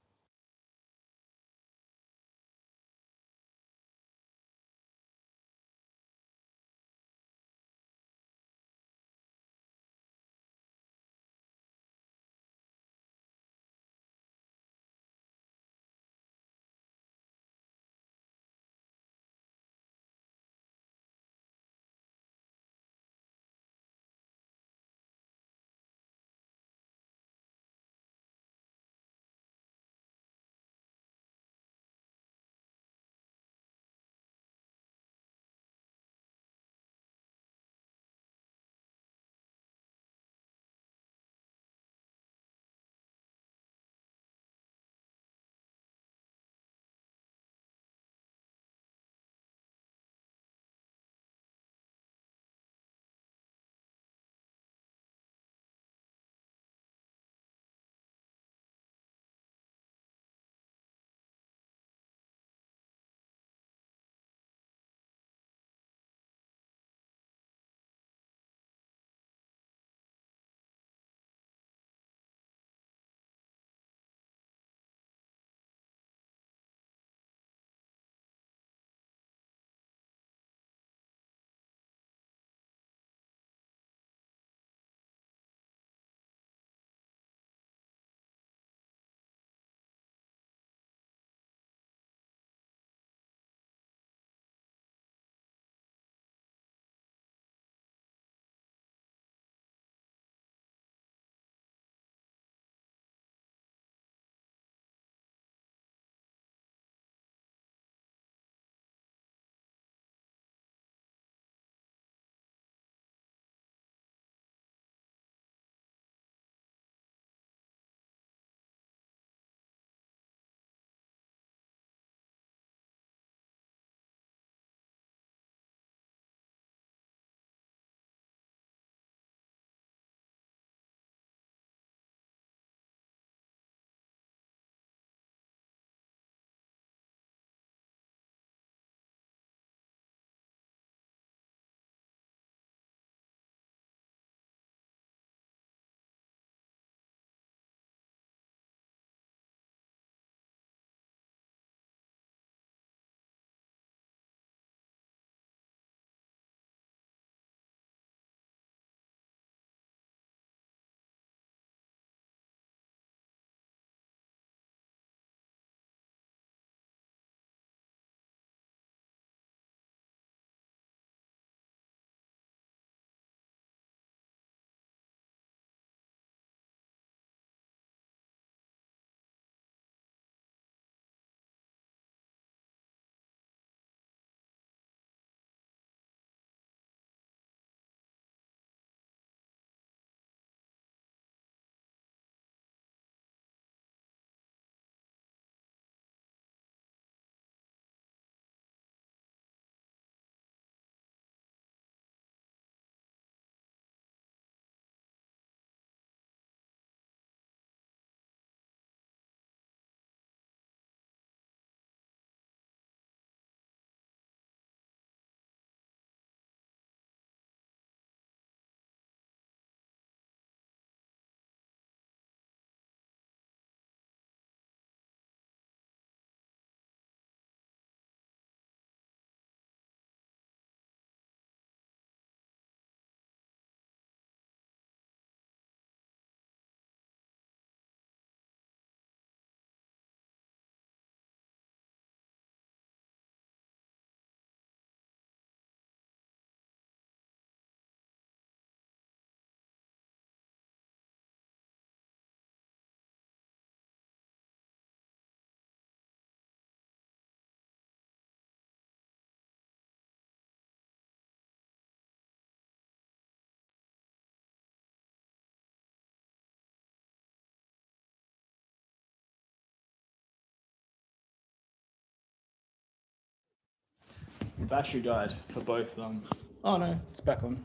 [SPEAKER 1] The battery died for both. Oh no, it's back on.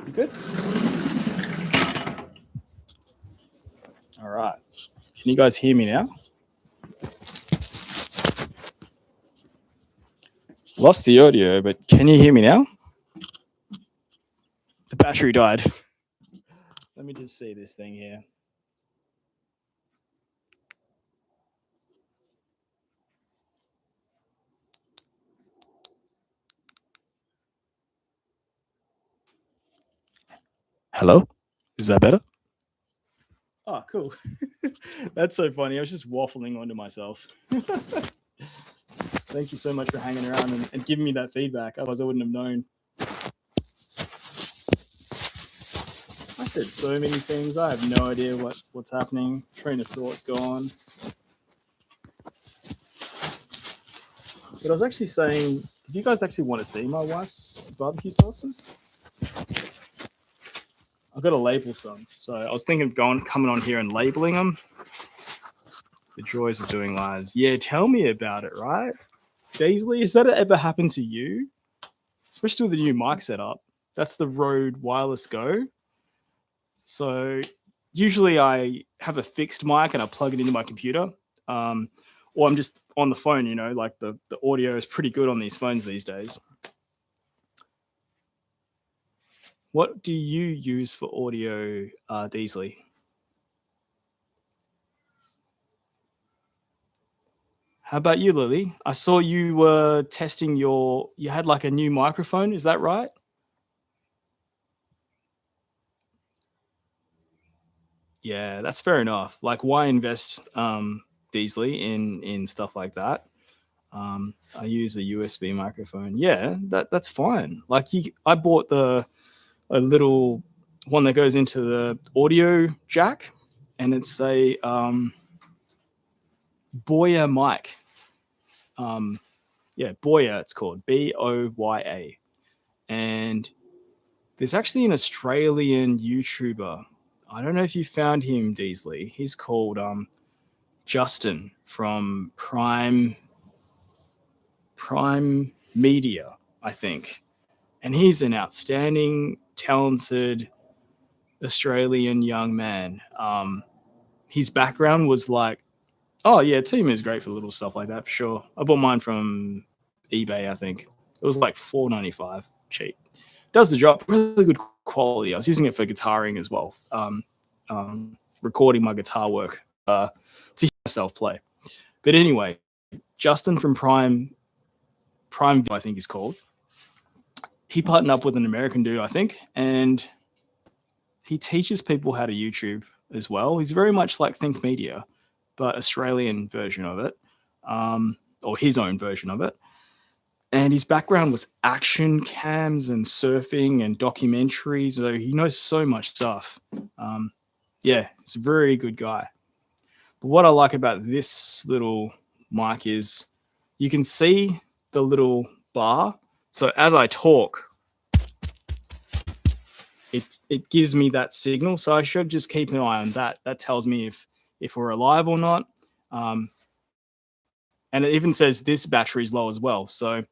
[SPEAKER 1] You good? All right. Can you guys hear me now? Lost the audio, but can you hear me now? The battery died. Let me just see this thing here. Hello? Is that better? Oh, cool. That's so funny. I was just waffling onto myself. Thank you so much for hanging around and giving me that feedback. Otherwise, I wouldn't have known. I said so many things. I have no idea what's happening. Train of thought gone. But I was actually saying, did you guys actually want to see my wife's barbecue sauces? I've got to label some. So I was thinking of coming on here and labeling them. The joys of doing lives. Yeah, tell me about it, right? Daisley, has that ever happened to you? Especially with the new mic setup. That's the Rode Wireless Go. So usually I have a fixed mic and I plug it into my computer. Or I'm just on the phone, like the audio is pretty good on these phones these days. What do you use for audio, Daisley? How about you, Lily? I saw you were testing you had like a new microphone. Is that right? Yeah, that's fair enough. Like, why invest, Daisley, in stuff like that? I use a USB microphone. Yeah, that's fine. Like, I bought a little one that goes into the audio jack, and it's a Boya mic. Yeah, Boya. It's called Boya, and there's actually an Australian YouTuber. I don't know if you found him, Deasley. He's called Justin from Prime Media, I think. And he's an outstanding, talented Australian young man. His background was like, oh yeah, Team is great for little stuff like that for sure. I bought mine from eBay, I think. It was like $4.95, cheap. Does the job, really good quality. I was using it for guitaring as well, recording my guitar work to hear myself play. But anyway, Justin from Prime, I think he's called. He partnered up with an American dude, I think, and he teaches people how to YouTube as well. He's very much like Think Media, but Australian version of it, or his own version of it. And his background was action cams and surfing and documentaries. So he knows so much stuff. Yeah, he's a very good guy. But what I like about this little mic is you can see the little bar. So as I talk, it gives me that signal. So I should just keep an eye on that. That tells me if we're alive or not. And it even says this battery is low as well. So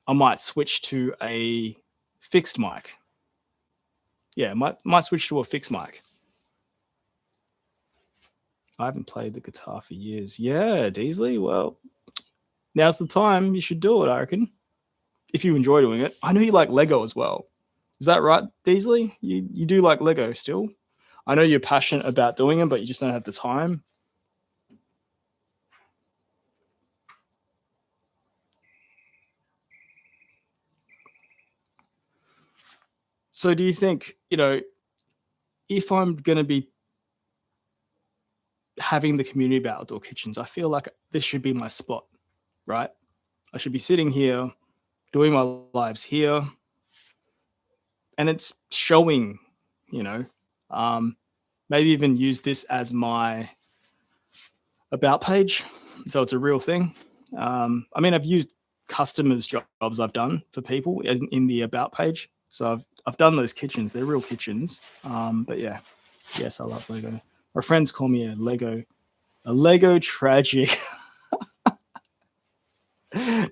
[SPEAKER 1] I might switch to a fixed mic. Yeah, might switch to a fixed mic. I haven't played the guitar for years. Yeah, Deasley. Well, now's the time. You should do it, I reckon. If you enjoy doing it. I know you like Lego as well. Is that right, Deasley? You do like Lego still? I know you're passionate about doing them, but you just don't have the time. So do you think, if I'm going to be having the community about outdoor kitchens, I feel like this should be my spot, right? I should be sitting here, doing my lives here, and it's showing, maybe even use this as my about page. So it's a real thing. I mean, I've used customers' jobs I've done for people in the about page. So I've done those kitchens. They're real kitchens. But yeah, yes, I love Lego. My friends call me a Lego tragic.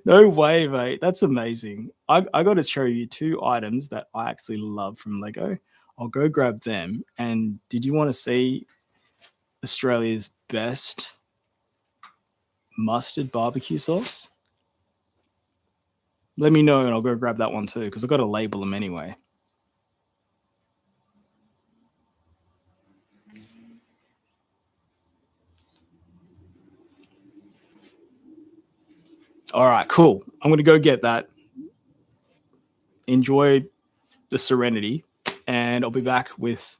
[SPEAKER 1] No way, mate. That's amazing. I got to show you two items that I actually love from Lego. I'll go grab them. And did you want to see Australia's best mustard barbecue sauce? let me know and I'll go grab that one too, because I've got to label them anyway. All right, cool. I'm going to go get that. Enjoy the Serenity, and I'll be back with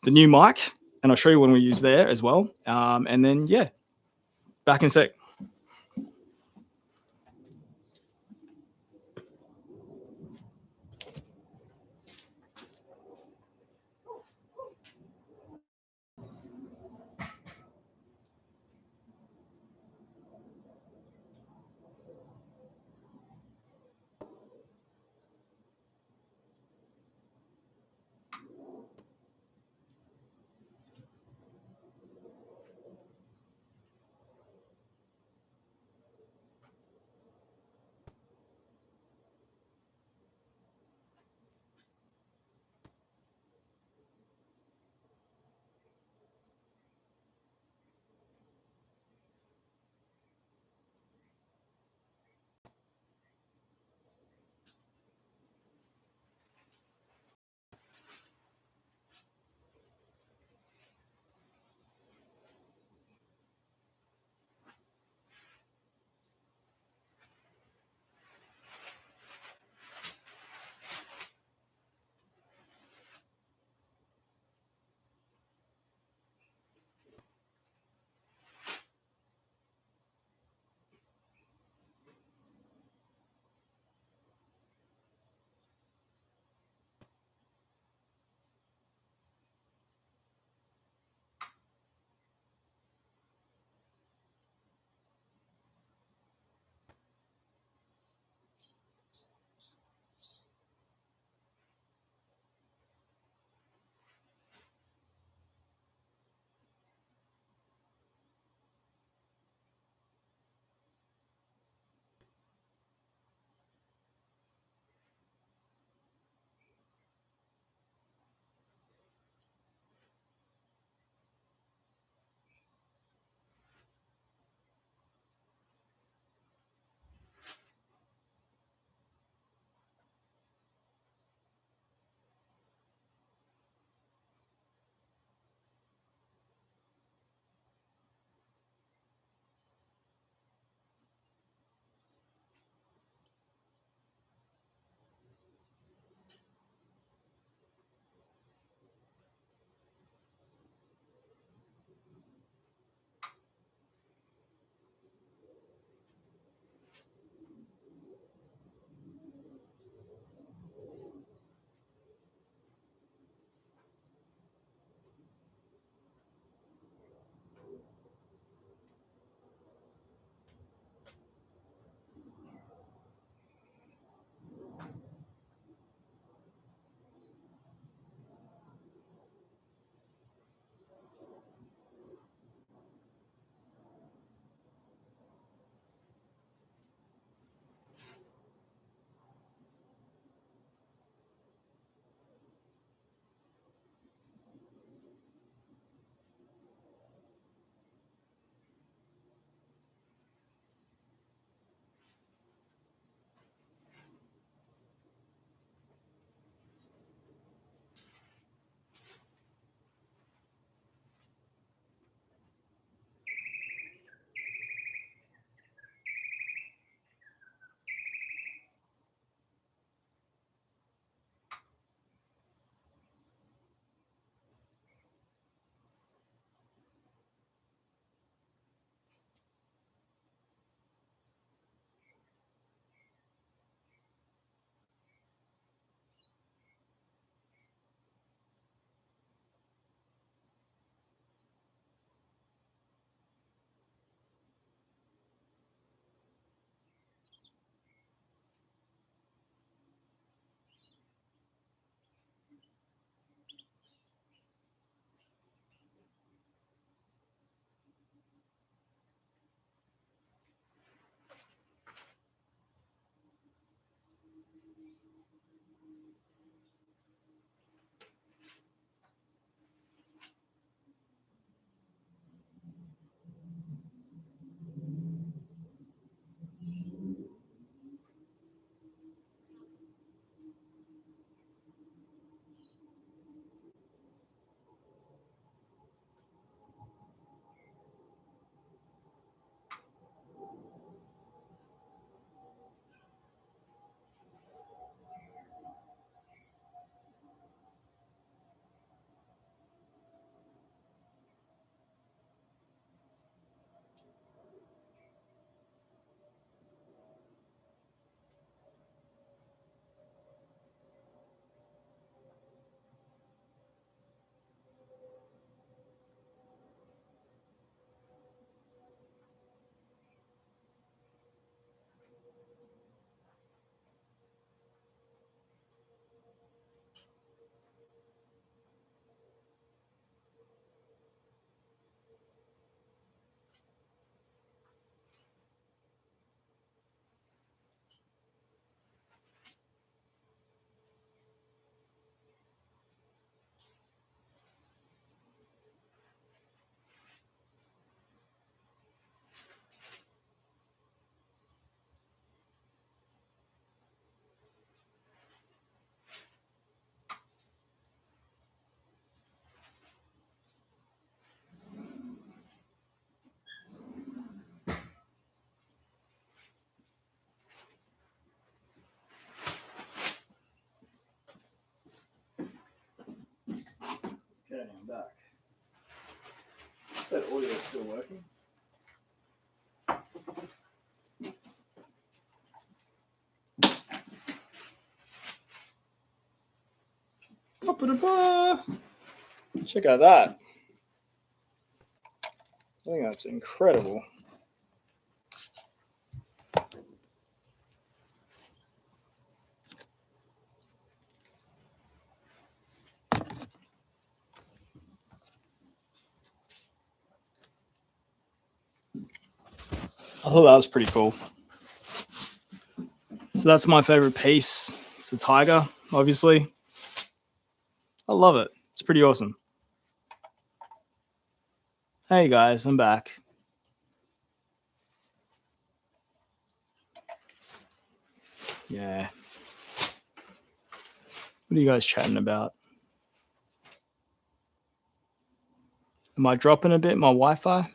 [SPEAKER 1] the new mic, and I'll show you what we use there as well. And then, yeah, back in a sec. Okay, I'm back. That audio is still working. Check out that. I think that's incredible. I thought that was pretty cool. So that's my favorite piece. It's a tiger, obviously. I love it. It's pretty awesome. Hey guys, I'm back. Yeah. What are you guys chatting about? Am I dropping a bit my Wi-Fi?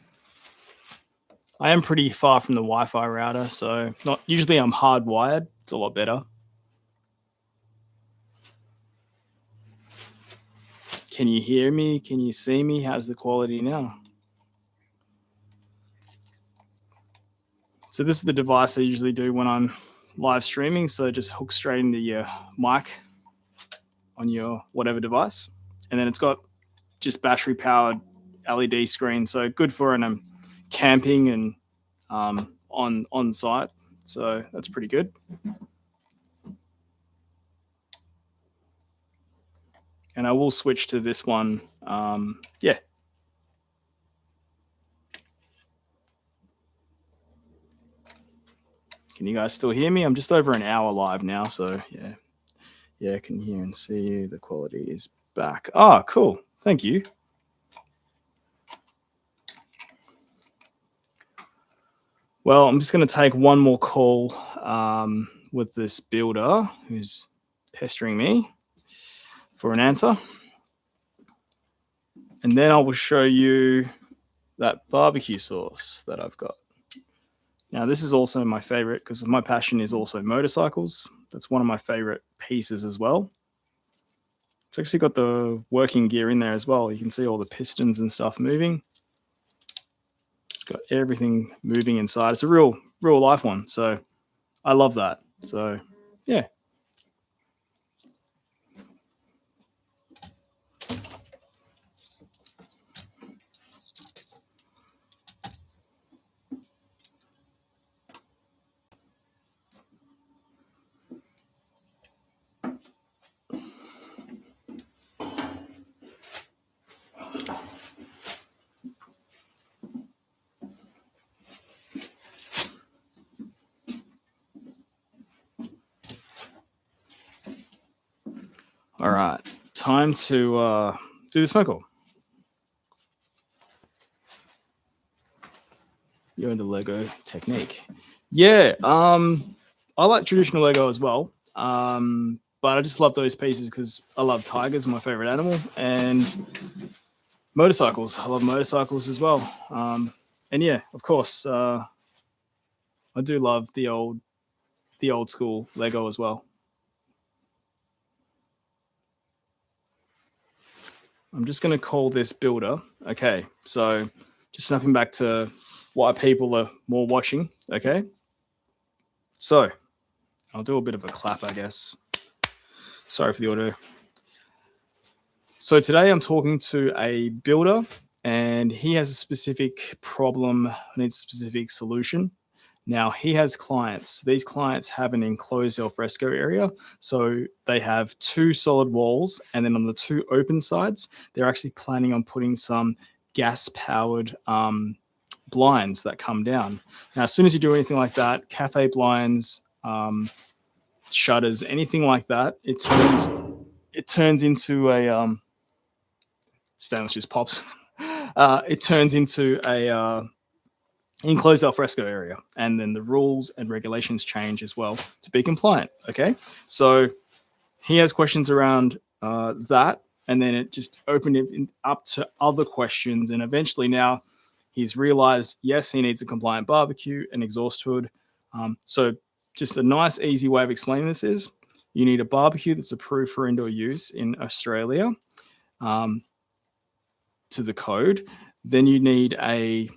[SPEAKER 1] I am pretty far from the Wi-Fi router, so not usually I'm hardwired. It's a lot better. Can you hear me? Can you see me? How's the quality now? So this is the device I usually do when I'm live streaming. So just hook straight into your mic on your whatever device. And then it's got just battery powered LED screen. So good for when I'm camping and on site. So that's pretty good. And I will switch to this one. Yeah. Can you guys still hear me? I'm just over an hour live now. So yeah. Yeah, I can hear and see you. The quality is back. Oh, cool. Thank you. Well, I'm just going to take one more call with this builder who's pestering me for an answer. And then I will show you that barbecue sauce that I've got. Now, this is also my favorite because my passion is also motorcycles. That's one of my favorite pieces as well. It's actually got the working gear in there as well. You can see all the pistons and stuff moving. It's got everything moving inside. It's a real life one. So I love that. So yeah. All right. Time to do this phone call. You're into Lego technique. Yeah. I like traditional Lego as well. But I just love those pieces because I love tigers, my favorite animal, and motorcycles. I love motorcycles as well. And yeah, of course, I do love the old school Lego as well. I'm just going to call this builder. Okay, so just snapping back to why people are more watching. Okay, so I'll do a bit of a clap, I guess. Sorry for the audio. So today I'm talking to a builder and he has a specific problem, needs a specific solution. Now he has clients. These clients have an enclosed alfresco area. So they have 2 solid walls, and then on the 2 open sides, they're actually planning on putting some gas powered blinds that come down. Now, as soon as you do anything like that, cafe blinds, shutters, anything like that, it turns into a stainless just pops. It turns into a enclosed alfresco area, and then the rules and regulations change as well to be compliant. Okay, so he has questions around that, and then it just opened it up to other questions, and eventually now he's realized yes, he needs a compliant barbecue, an exhaust hood. So just a nice, easy way of explaining this is you need a barbecue that's approved for indoor use in Australia. to the code, then you need a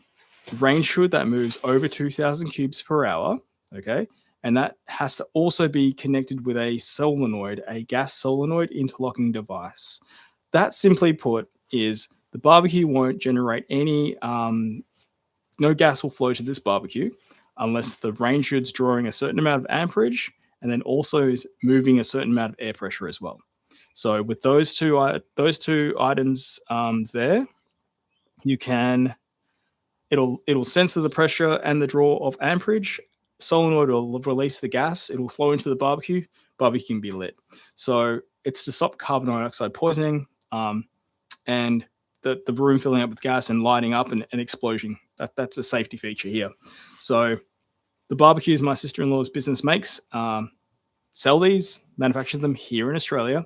[SPEAKER 1] range hood that moves over 2,000 cubes per hour. Okay. And that has to also be connected with a solenoid, a gas solenoid interlocking device. That, simply put, is the barbecue won't generate any, no gas will flow to this barbecue unless the range hood's drawing a certain amount of amperage and then also is moving a certain amount of air pressure as well. So with those two items there, you can, it'll sensor the pressure and the draw of amperage. Solenoid will release the gas. It will flow into the barbecue. Barbecue can be lit. So it's to stop carbon dioxide poisoning and the room filling up with gas and lighting up and explosion. That's a safety feature here. So the barbecues my sister-in-law's business makes sell these, manufacture them here in Australia.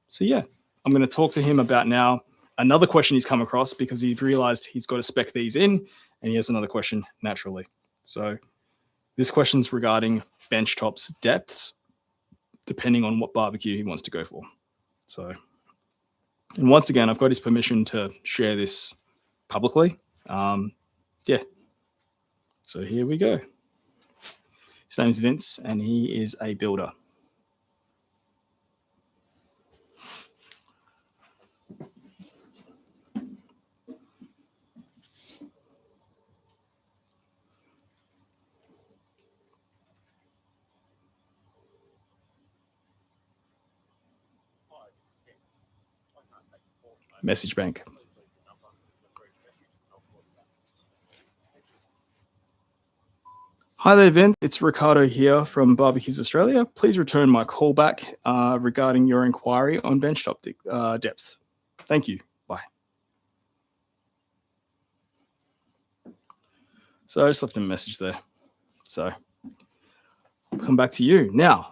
[SPEAKER 1] So yeah, I'm going to talk to him about now another question he's come across because he's realized he's got to spec these in, and he has another question naturally. So this question's regarding benchtops depths, depending on what barbecue he wants to go for. So, and once again, I've got his permission to share this publicly. Yeah. So here we go. His name's Vince, and he is a builder. Message bank. Hi there, Vince. It's Ricardo here from Barbecues Australia. Please return my callback regarding your inquiry on benchtop depth. Thank you. Bye. So I just left him a message there. So I'll come back to you. Now,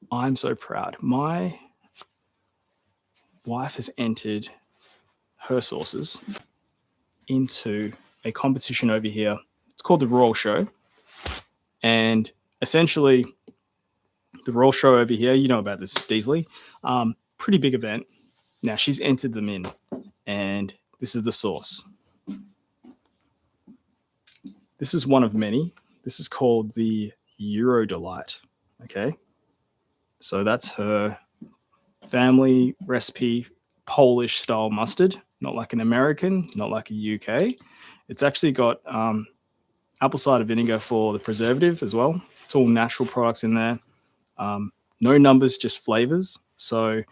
[SPEAKER 1] I'm so proud. My wife has entered her sources into a competition over here. It's called the Royal Show. And essentially, the Royal Show over here, you know about this, Deasley, pretty big event. Now, she's entered them in, and this is the source. This is one of many. This is called the Euro Delight. Okay. So that's her family recipe, Polish style mustard, not like an American, not like a UK. It's actually got apple cider vinegar for the preservative as well. It's all natural products in there. No numbers, just flavors. So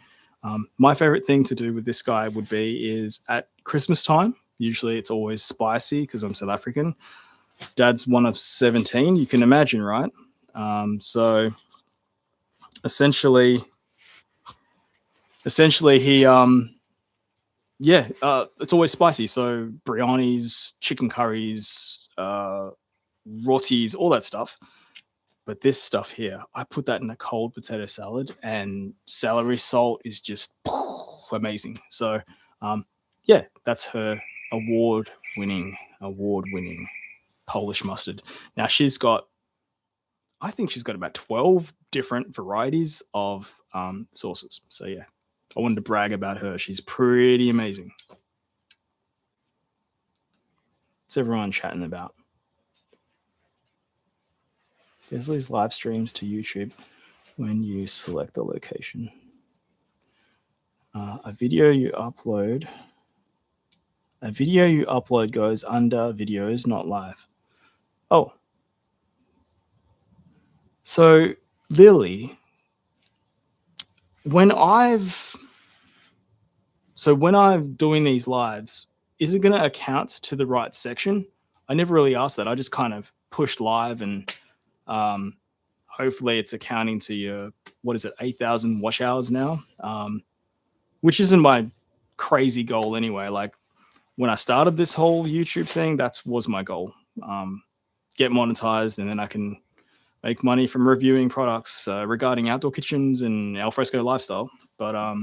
[SPEAKER 1] my favorite thing to do with this guy would be is at Christmas time. Usually it's always spicy because I'm South African. Dad's one of 17. You can imagine, right? So essentially he, it's always spicy. So biryanis, chicken curries, rotis, all that stuff. But this stuff here, I put that in a cold potato salad, and celery salt is just amazing. So, that's her award-winning Polish mustard. Now I think she's got about 12 different varieties of sauces. So yeah, I wanted to brag about her. She's pretty amazing. What's everyone chatting about? There's these live streams to YouTube when you select the location. A video you upload goes under videos, not live. Oh. So, Lily, when I'm doing these lives, is it going to account to the right section? I never really asked that. I just kind of pushed live, and hopefully it's accounting to your, 8,000 watch hours now, which isn't my crazy goal anyway. Like when I started this whole YouTube thing, that was my goal. Get monetized, and then I can make money from reviewing products regarding outdoor kitchens and alfresco lifestyle. But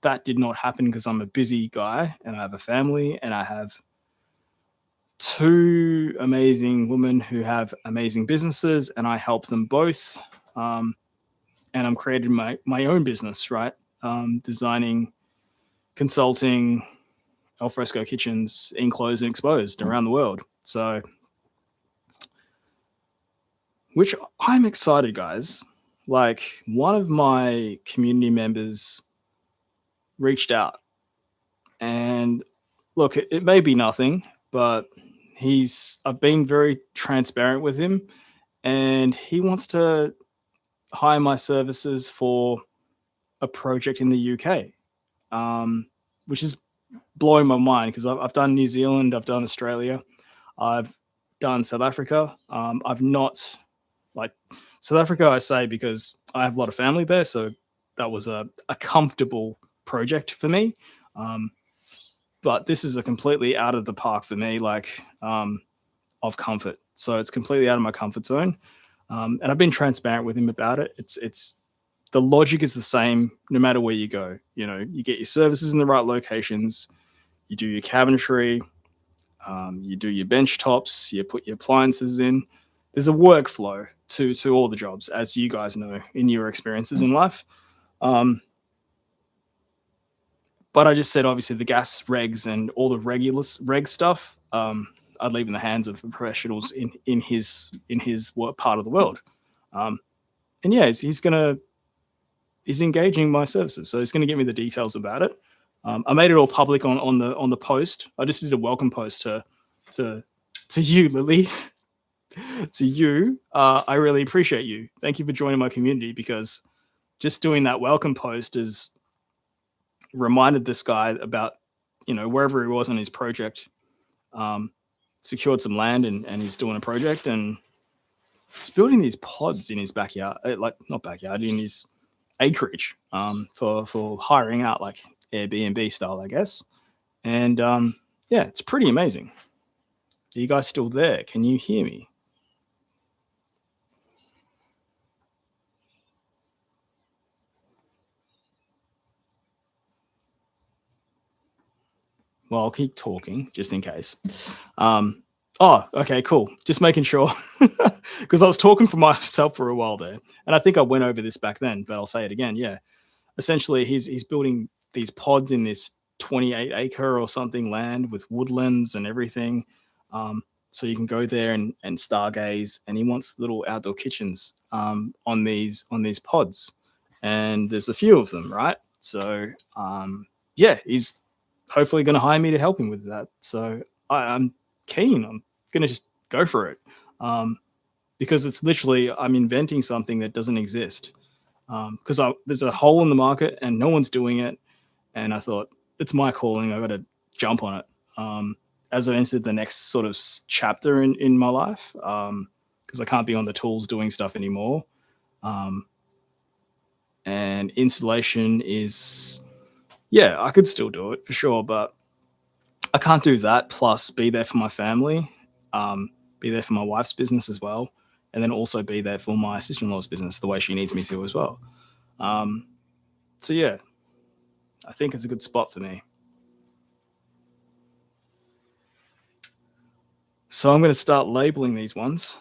[SPEAKER 1] that did not happen because I'm a busy guy and I have a family, and I have two amazing women who have amazing businesses, and I help them both. And I'm creating my own business, right? Designing consulting alfresco kitchens enclosed and exposed around the world. So, which I'm excited, guys. Like, one of my community members reached out, and look, it may be nothing, but I've been very transparent with him, and he wants to hire my services for a project in the UK, which is blowing my mind because I've done New Zealand, I've done Australia, I've done South Africa. I've not, like, South Africa, I say because I have a lot of family there, so that was a comfortable project for me. But this is a completely out of the park for me, like, of comfort. So it's completely out of my comfort zone. And I've been transparent with him about it. It's the logic is the same no matter where you go. You know, you get your services in the right locations, you do your cabinetry, you do your bench tops, you put your appliances in. There's a workflow to all the jobs, as you guys know in your experiences in life. But I just said, obviously, the gas regs and all the reg stuff, I'd leave in the hands of professionals in his work part of the world. And yeah, he's engaging my services, so he's going to give me the details about it. I made it all public on the post. I just did a welcome post to you, Lily. To you, I really appreciate you. Thank you for joining my community, because just doing that welcome post has reminded this guy about, wherever he was on his project, secured some land and he's doing a project, and he's building these pods in his backyard, like not backyard, in his acreage, for hiring out, like Airbnb style, I guess. And yeah, it's pretty amazing. Are you guys still there? Can you hear me? Well, I'll keep talking just in case. Oh, okay, cool. Just making sure, because I was talking for myself for a while there, and I think I went over this back then, but I'll say it again. Yeah, essentially, he's building these pods in this 28-acre or something land with woodlands and everything. So you can go there and stargaze, and he wants little outdoor kitchens on these pods, and there's a few of them, right? So yeah, he's hopefully going to hire me to help him with that. So I'm keen. I'm going to just go for it, because it's literally, I'm inventing something that doesn't exist, because there's a hole in the market and no one's doing it. And I thought, it's my calling. I got to jump on it. As I entered the next sort of chapter in my life, because I can't be on the tools doing stuff anymore. And installation is, yeah, I could still do it for sure, but I can't do that plus be there for my family, be there for my wife's business as well, and then also be there for my sister-in-law's business the way she needs me to as well. So yeah, I think it's a good spot for me. So I'm going to start labeling these ones.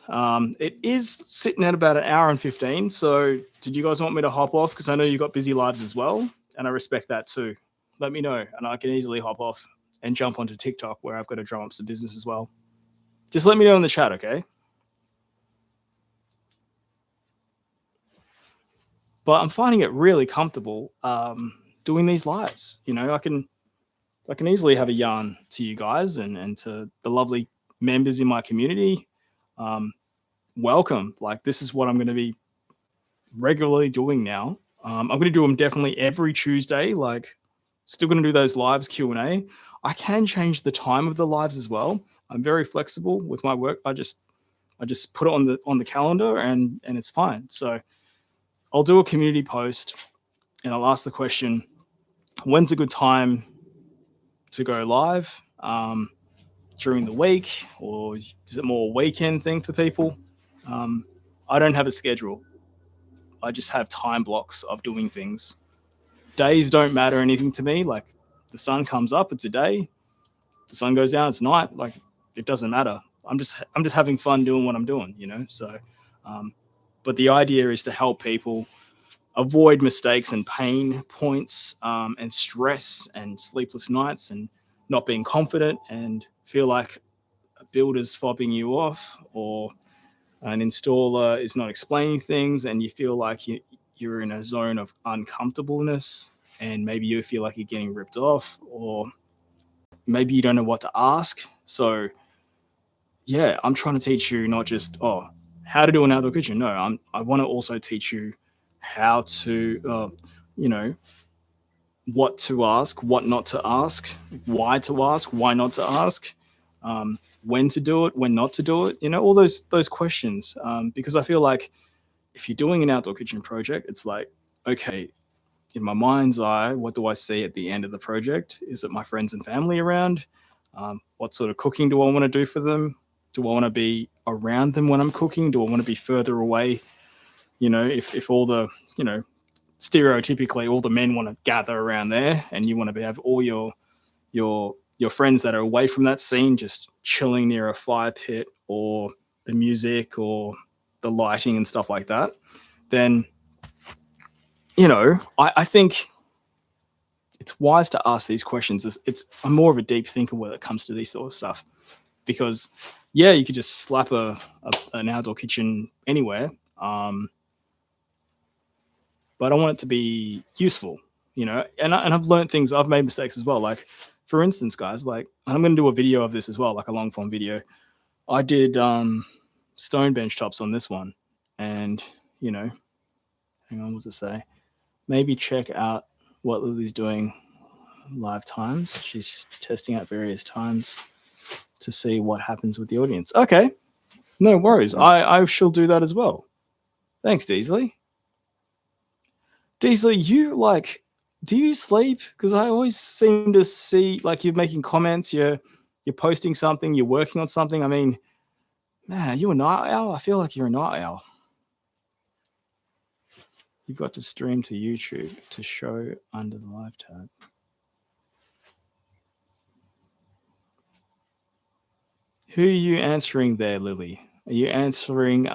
[SPEAKER 1] It is sitting at about 1 hour and 15. So did you guys want me to hop off? Because I know you got busy lives as well, and I respect that too. Let me know, and I can easily hop off and jump onto TikTok, where I've got to drum up some business as well. Just let me know in the chat, okay? But I'm finding it really comfortable doing these lives. I can easily have a yarn to you guys and to the lovely members in my community. Welcome. Like, this is what I'm going to be regularly doing now. I'm going to do them definitely every Tuesday. Like, still going to do those lives, Q&A. I can change the time of the lives as well. I'm very flexible with my work. I just put it on the calendar and it's fine. So I'll do a community post and I'll ask the question, when's a good time to go live? During the week, or is it more a weekend thing for people? I don't have a schedule. I just have time blocks of doing things. Days don't matter anything to me. Like, the sun comes up, it's a day. The sun goes down, it's night. Like, it doesn't matter. I'm just having fun doing what I'm doing, So, but the idea is to help people avoid mistakes and pain points, and stress and sleepless nights and not being confident and feel like a builder's fobbing you off or an installer is not explaining things and you feel like you're in a zone of uncomfortableness and maybe you feel like you're getting ripped off or maybe you don't know what to ask. So yeah, I'm trying to teach you not just how to do an outdoor kitchen. No, I want to also teach you how to you know what to ask, what not to ask, why to ask, why not to ask, when to do it, when not to do it. All those questions. Because I feel like if you're doing an outdoor kitchen project, it's like, okay, in my mind's eye, what do I see at the end of the project? Is it my friends and family around? What sort of cooking do I want to do for them? Do I want to be around them when I'm cooking? Do I want to be further away? If all the, stereotypically all the men want to gather around there and you want to have all your friends that are away from that scene just chilling near a fire pit or the music or the lighting and stuff like that, then I think it's wise to ask these questions. I'm more of a deep thinker when it comes to these sort of stuff, because yeah, you could just slap an outdoor kitchen anywhere, but I want it to be useful, and I've learned things. I've made mistakes as well. Like, for instance, guys, like, and I'm going to do a video of this as well, like a long form video. I did stone bench tops on this one, and hang on, what does it say? Maybe check out what Lily's doing live times. She's testing out various times to see what happens with the audience. Okay, no worries. I shall do that as well. Thanks, Deasley. Deasley, do you sleep? Because I always seem to see like you're making comments, you're posting something, you're working on something. I mean, man, are you a night owl? I feel like you're a night owl. You've got to stream to YouTube to show under the live tab. Who are you answering there, Lily? Are you answering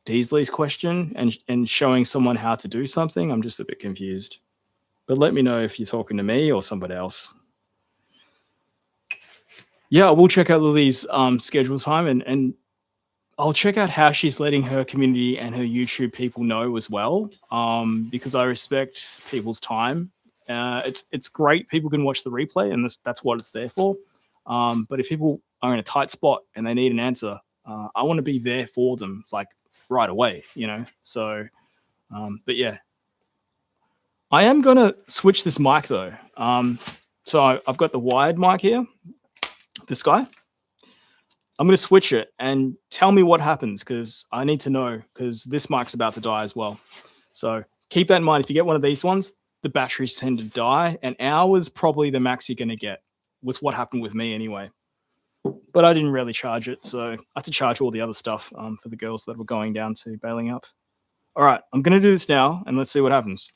[SPEAKER 1] Deasley's question and showing someone how to do something? I'm just a bit confused. But let me know if you're talking to me or somebody else. Yeah, we'll check out Lily's schedule time and I'll check out how she's letting her community and her YouTube people know as well, because I respect people's time. It's great. People can watch the replay, and that's what it's there for. But if people are in a tight spot and they need an answer, I want to be there for them, like right away, So, but yeah, I am gonna switch this mic though. So I've got the wired mic here, this guy. I'm going to switch it and tell me what happens, because I need to know, because this mic's about to die as well. So keep that in mind. If you get one of these ones, the batteries tend to die. An hour is probably the max you're going to get with what happened with me anyway. But I didn't really charge it, so I had to charge all the other stuff for the girls that were going down to bailing up. All right, I'm going to do this now, and let's see what happens.